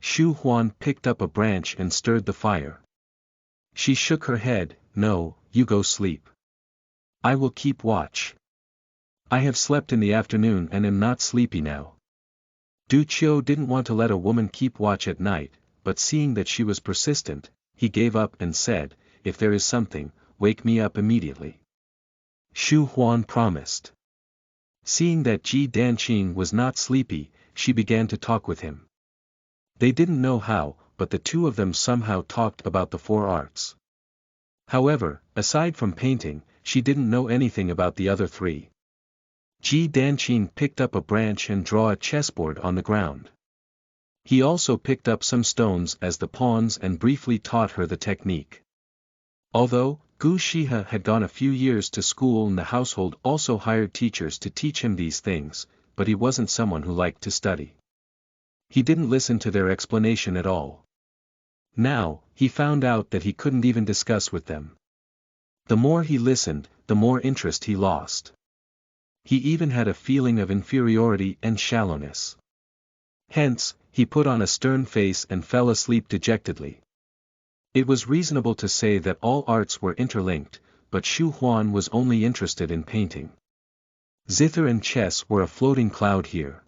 Shu Huan picked up a branch and stirred the fire. She shook her head, "No, you go sleep. I will keep watch. I have slept in the afternoon and am not sleepy now." Du Qiu didn't want to let a woman keep watch at night, but seeing that she was persistent, he gave up and said, "If there is something, wake me up immediately." Shu Huan promised. Seeing that Ji Danqing was not sleepy, she began to talk with him. They didn't know how, but the two of them somehow talked about the four arts. However, aside from painting, she didn't know anything about the other three. Ji Danqing picked up a branch and drew a chessboard on the ground. He also picked up some stones as the pawns and briefly taught her the technique. Although, Gu Shiha had gone a few years to school and the household also hired teachers to teach him these things, but he wasn't someone who liked to study. He didn't listen to their explanation at all. Now, he found out that he couldn't even discuss with them. The more he listened, the more interest he lost. He even had a feeling of inferiority and shallowness. Hence, he put on a stern face and fell asleep dejectedly. It was reasonable to say that all arts were interlinked, but Shu Huan was only interested in painting. Zither and chess were a floating cloud here.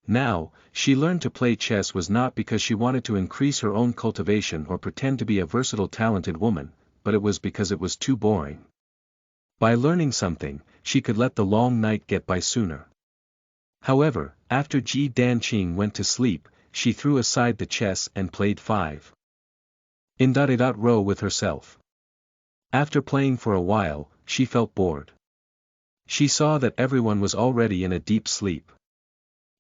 Now, she learned to play chess was not because she wanted to increase her own cultivation or pretend to be a versatile talented woman, but it was because it was too boring. By learning something, she could let the long night get by sooner. However, after Ji Danqing went to sleep, she threw aside the chess and played 5 in row with herself. After playing for a while, she felt bored. She saw that everyone was already in a deep sleep.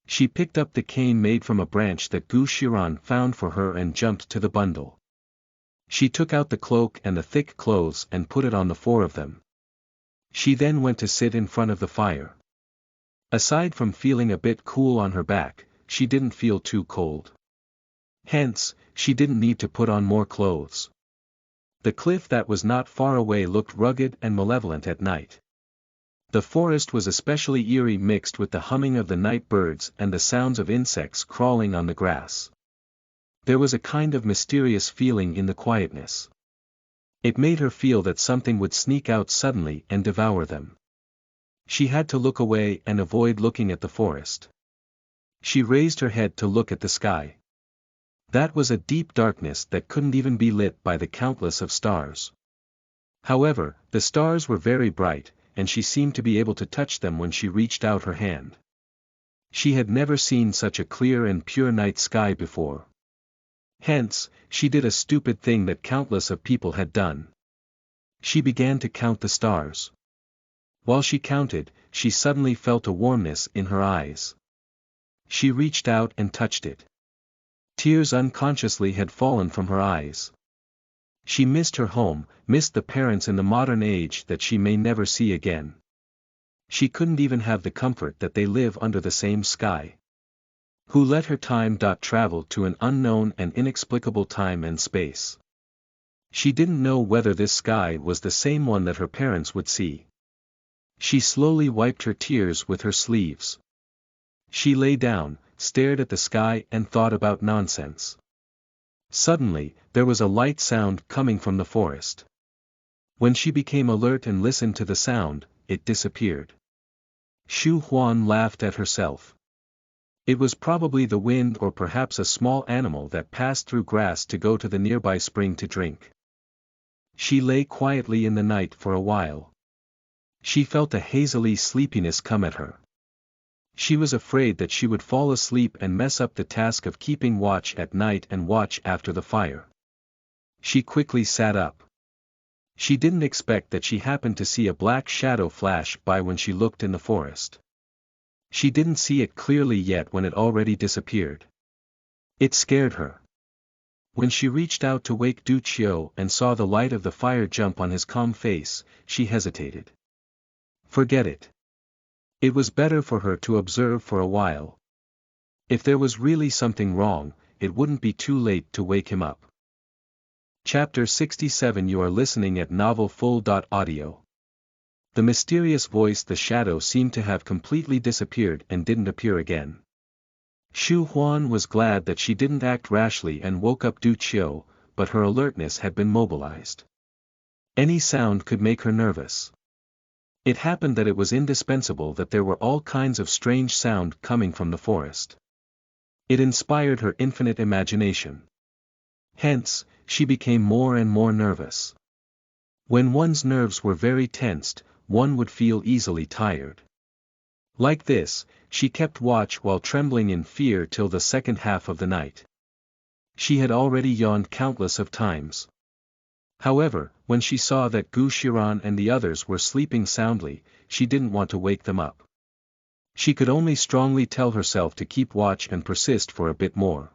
She picked up the cane made from a branch that Gu Shiran found for her and jumped to the bundle. She took out the cloak and the thick clothes and put it on the 4 of them. She then went to sit in front of the fire. Aside from feeling a bit cool on her back, she didn't feel too cold. Hence, she didn't need to put on more clothes. The cliff that was not far away looked rugged and malevolent at night. The forest was especially eerie, mixed with the humming of the night birds and the sounds of insects crawling on the grass. There was a kind of mysterious feeling in the quietness. It made her feel that something would sneak out suddenly and devour them. She had to look away and avoid looking at the forest. She raised her head to look at the sky. That was a deep darkness that couldn't even be lit by the countless of stars. However, the stars were very bright, and she seemed to be able to touch them when she reached out her hand. She had never seen such a clear and pure night sky before. Hence, she did a stupid thing that countless of people had done. She began to count the stars. While she counted, she suddenly felt a warmness in her eyes. She reached out and touched it. Tears unconsciously had fallen from her eyes. She missed her home, missed the parents in the modern age that she may never see again. She couldn't even have the comfort that they live under the same sky. Who let her time travel to an unknown and inexplicable time and space? She didn't know whether this sky was the same one that her parents would see. She slowly wiped her tears with her sleeves. She lay down, stared at the sky and thought about nonsense. Suddenly, there was a light sound coming from the forest. When she became alert and listened to the sound, it disappeared. Shu Huan laughed at herself. It was probably the wind or perhaps a small animal that passed through grass to go to the nearby spring to drink. She lay quietly in the night for a while. She felt a hazy sleepiness come at her. She was afraid that she would fall asleep and mess up the task of keeping watch at night and watch after the fire. She quickly sat up. She didn't expect that she happened to see a black shadow flash by when she looked in the forest. She didn't see it clearly yet when it already disappeared. It scared her. When she reached out to wake Du Qiu and saw the light of the fire jump on his calm face, she hesitated. Forget it. It was better for her to observe for a while. If there was really something wrong, it wouldn't be too late to wake him up. Chapter 67. You are listening at novelfull.audio. The mysterious voice, the shadow, seemed to have completely disappeared and didn't appear again. Shu Huan was glad that she didn't act rashly and woke up Du Qiu, but her alertness had been mobilized. Any sound could make her nervous. It happened that it was indispensable that there were all kinds of strange sound coming from the forest. It inspired her infinite imagination. Hence, she became more and more nervous. When one's nerves were very tensed, one would feel easily tired. Like this, she kept watch while trembling in fear till the second half of the night. She had already yawned countless of times. However, when she saw that Gu Shiran and the others were sleeping soundly, she didn't want to wake them up. She could only strongly tell herself to keep watch and persist for a bit more.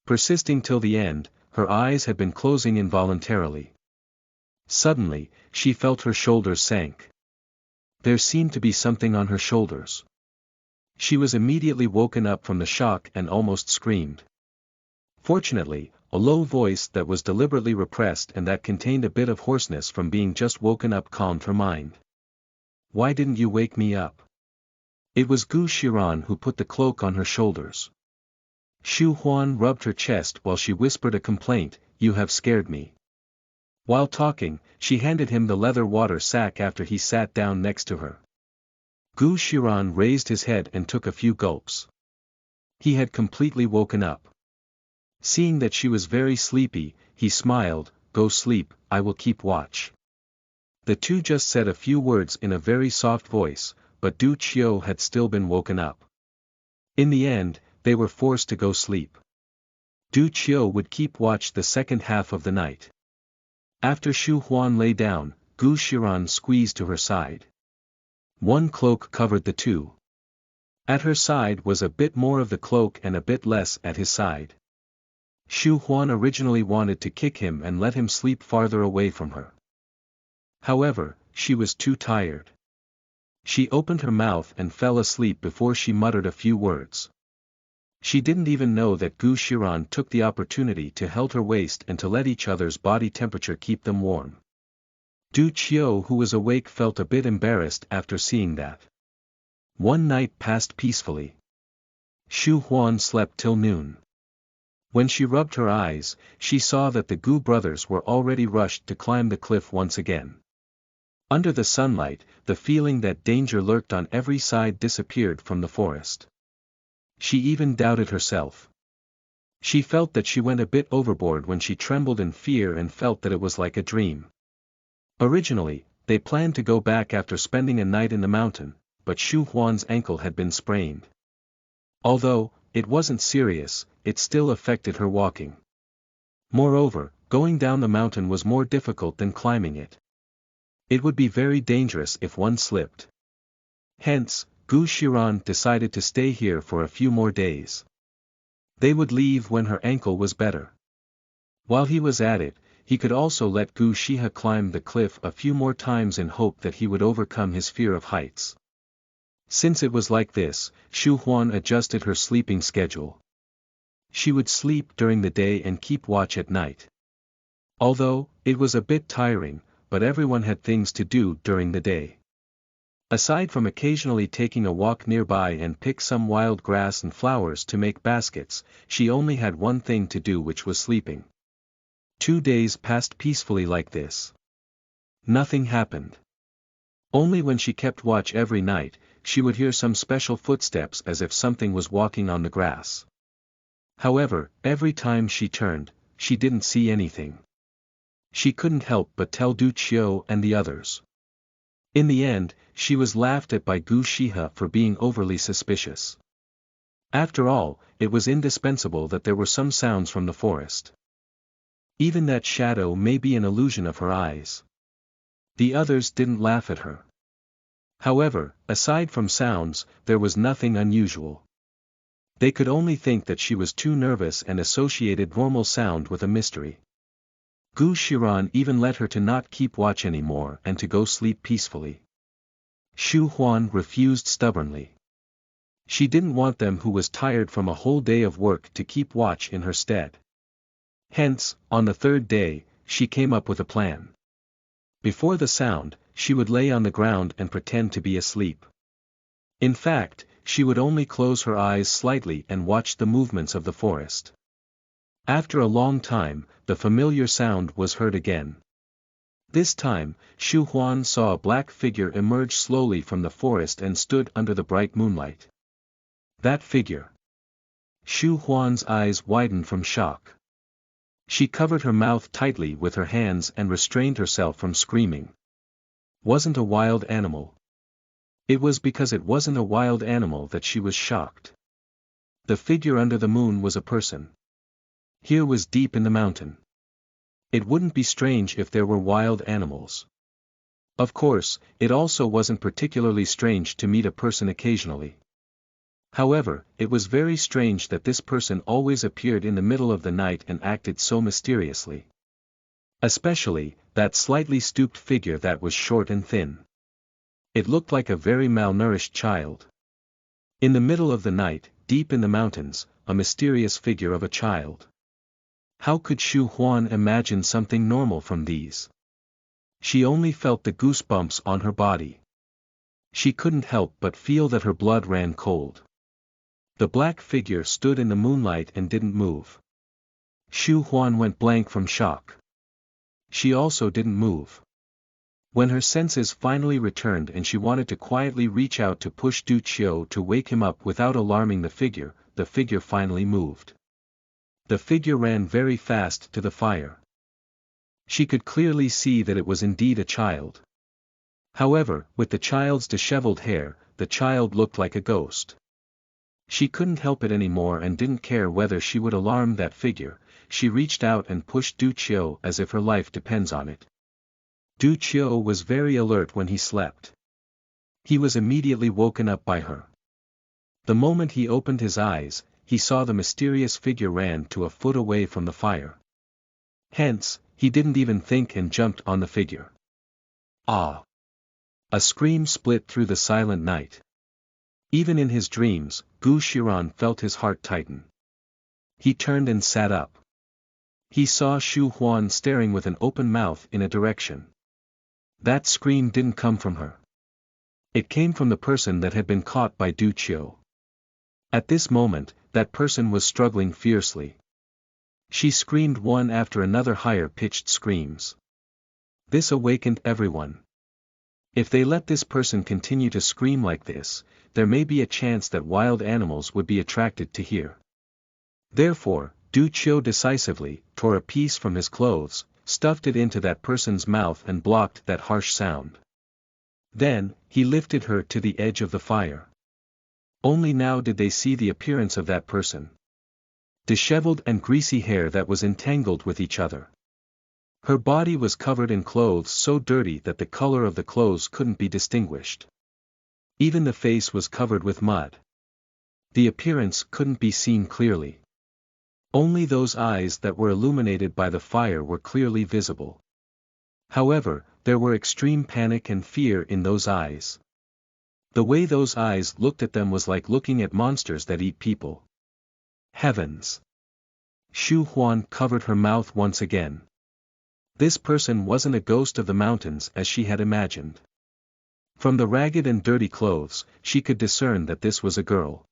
Persisting till the end, her eyes had been closing involuntarily. Suddenly, she felt her shoulders sank. There seemed to be something on her shoulders. She was immediately woken up from the shock and almost screamed. Fortunately, a low voice that was deliberately repressed and that contained a bit of hoarseness from being just woken up calmed her mind. Why didn't you wake me up? It was Gu Shiran who put the cloak on her shoulders. Shu Huan rubbed her chest while she whispered a complaint, you have scared me. While talking, she handed him the leather water sack after he sat down next to her. Gu Shiran raised his head and took a few gulps. He had completely woken up. Seeing that she was very sleepy, he smiled, go sleep, I will keep watch. The two just said a few words in a very soft voice, but Du Qiu had still been woken up. In the end, they were forced to go sleep. Du Qiu would keep watch the second half of the night. After Shu Huan lay down, Gu Shiran squeezed to her side. One cloak covered the two. At her side was a bit more of the cloak and a bit less at his side. Shu Huan originally wanted to kick him and let him sleep farther away from her. However, she was too tired. She opened her mouth and fell asleep before she muttered a few words. She didn't even know that Gu Shiran took the opportunity to hold her waist and to let each other's body temperature keep them warm. Du Qiu, who was awake, felt a bit embarrassed after seeing that. One night passed peacefully. Shu Huan slept till noon. When she rubbed her eyes, she saw that the Gu brothers were already rushed to climb the cliff once again. Under the sunlight, the feeling that danger lurked on every side disappeared from the forest. She even doubted herself. She felt that she went a bit overboard when she trembled in fear and felt that it was like a dream. Originally, they planned to go back after spending a night in the mountain, but Shu Huan's ankle had been sprained. Although, it wasn't serious, it still affected her walking. Moreover, going down the mountain was more difficult than climbing it. It would be very dangerous if one slipped. Hence, Gu Shiran decided to stay here for a few more days. They would leave when her ankle was better. While he was at it, he could also let Gu Shiha climb the cliff a few more times in hope that he would overcome his fear of heights. Since it was like this, Shu Huan adjusted her sleeping schedule. She would sleep during the day and keep watch at night. Although, it was a bit tiring, but everyone had things to do during the day. Aside from occasionally taking a walk nearby and pick some wild grass and flowers to make baskets, she only had one thing to do, which was sleeping. 2 days passed peacefully like this. Nothing happened. Only when she kept watch every night, she would hear some special footsteps as if something was walking on the grass. However, every time she turned, she didn't see anything. She couldn't help but tell Du Qiu and the others. In the end, she was laughed at by Gu Shiha for being overly suspicious. After all, it was indispensable that there were some sounds from the forest. Even that shadow may be an illusion of her eyes. The others didn't laugh at her. However, aside from sounds, there was nothing unusual. They could only think that she was too nervous and associated normal sound with a mystery. Gu Shiran even let her to not keep watch anymore and to go sleep peacefully. Shu Huan refused stubbornly. She didn't want them who was tired from a whole day of work to keep watch in her stead. Hence, on the 3rd day, she came up with a plan. Before the sound, she would lay on the ground and pretend to be asleep. In fact, she would only close her eyes slightly and watch the movements of the forest. After a long time, the familiar sound was heard again. This time, Shu Huan saw a black figure emerge slowly from the forest and stood under the bright moonlight. That figure. Shu Huan's eyes widened from shock. She covered her mouth tightly with her hands and restrained herself from screaming. Wasn't a wild animal. It was because it wasn't a wild animal that she was shocked. The figure under the moon was a person. Here was deep in the mountain. It wouldn't be strange if there were wild animals. Of course, it also wasn't particularly strange to meet a person occasionally. However, it was very strange that this person always appeared in the middle of the night and acted so mysteriously. Especially, that slightly stooped figure that was short and thin. It looked like a very malnourished child. In the middle of the night, deep in the mountains, a mysterious figure of a child. How could Shu Huan imagine something normal from these? She only felt the goosebumps on her body. She couldn't help but feel that her blood ran cold. The black figure stood in the moonlight and didn't move. Shu Huan went blank from shock. She also didn't move. When her senses finally returned and she wanted to quietly reach out to push Du Qiu to wake him up without alarming the figure finally moved. The figure ran very fast to the fire. She could clearly see that it was indeed a child. However, with the child's disheveled hair, the child looked like a ghost. She couldn't help it anymore and didn't care whether she would alarm that figure. She reached out and pushed Du Qiu as if her life depends on it. Du Qiu was very alert when he slept. He was immediately woken up by her. The moment he opened his eyes, he saw the mysterious figure ran to a foot away from the fire. Hence, he didn't even think and jumped on the figure. Ah! A scream split through the silent night. Even in his dreams, Gu Shiran felt his heart tighten. He turned and sat up. He saw Shu Huan staring with an open mouth in a direction. That scream didn't come from her. It came from the person that had been caught by Du Qiu. At this moment, that person was struggling fiercely. She screamed one after another higher-pitched screams. This awakened everyone. If they let this person continue to scream like this, there may be a chance that wild animals would be attracted to hear. Therefore, Du Qiu decisively tore a piece from his clothes, stuffed it into that person's mouth and blocked that harsh sound. Then, he lifted her to the edge of the fire. Only now did they see the appearance of that person. Disheveled and greasy hair that was entangled with each other. Her body was covered in clothes so dirty that the color of the clothes couldn't be distinguished. Even the face was covered with mud. The appearance couldn't be seen clearly. Only those eyes that were illuminated by the fire were clearly visible. However, there were extreme panic and fear in those eyes. The way those eyes looked at them was like looking at monsters that eat people. Heavens! Xu Huan covered her mouth once again. This person wasn't a ghost of the mountains as she had imagined. From the ragged and dirty clothes, she could discern that this was a girl.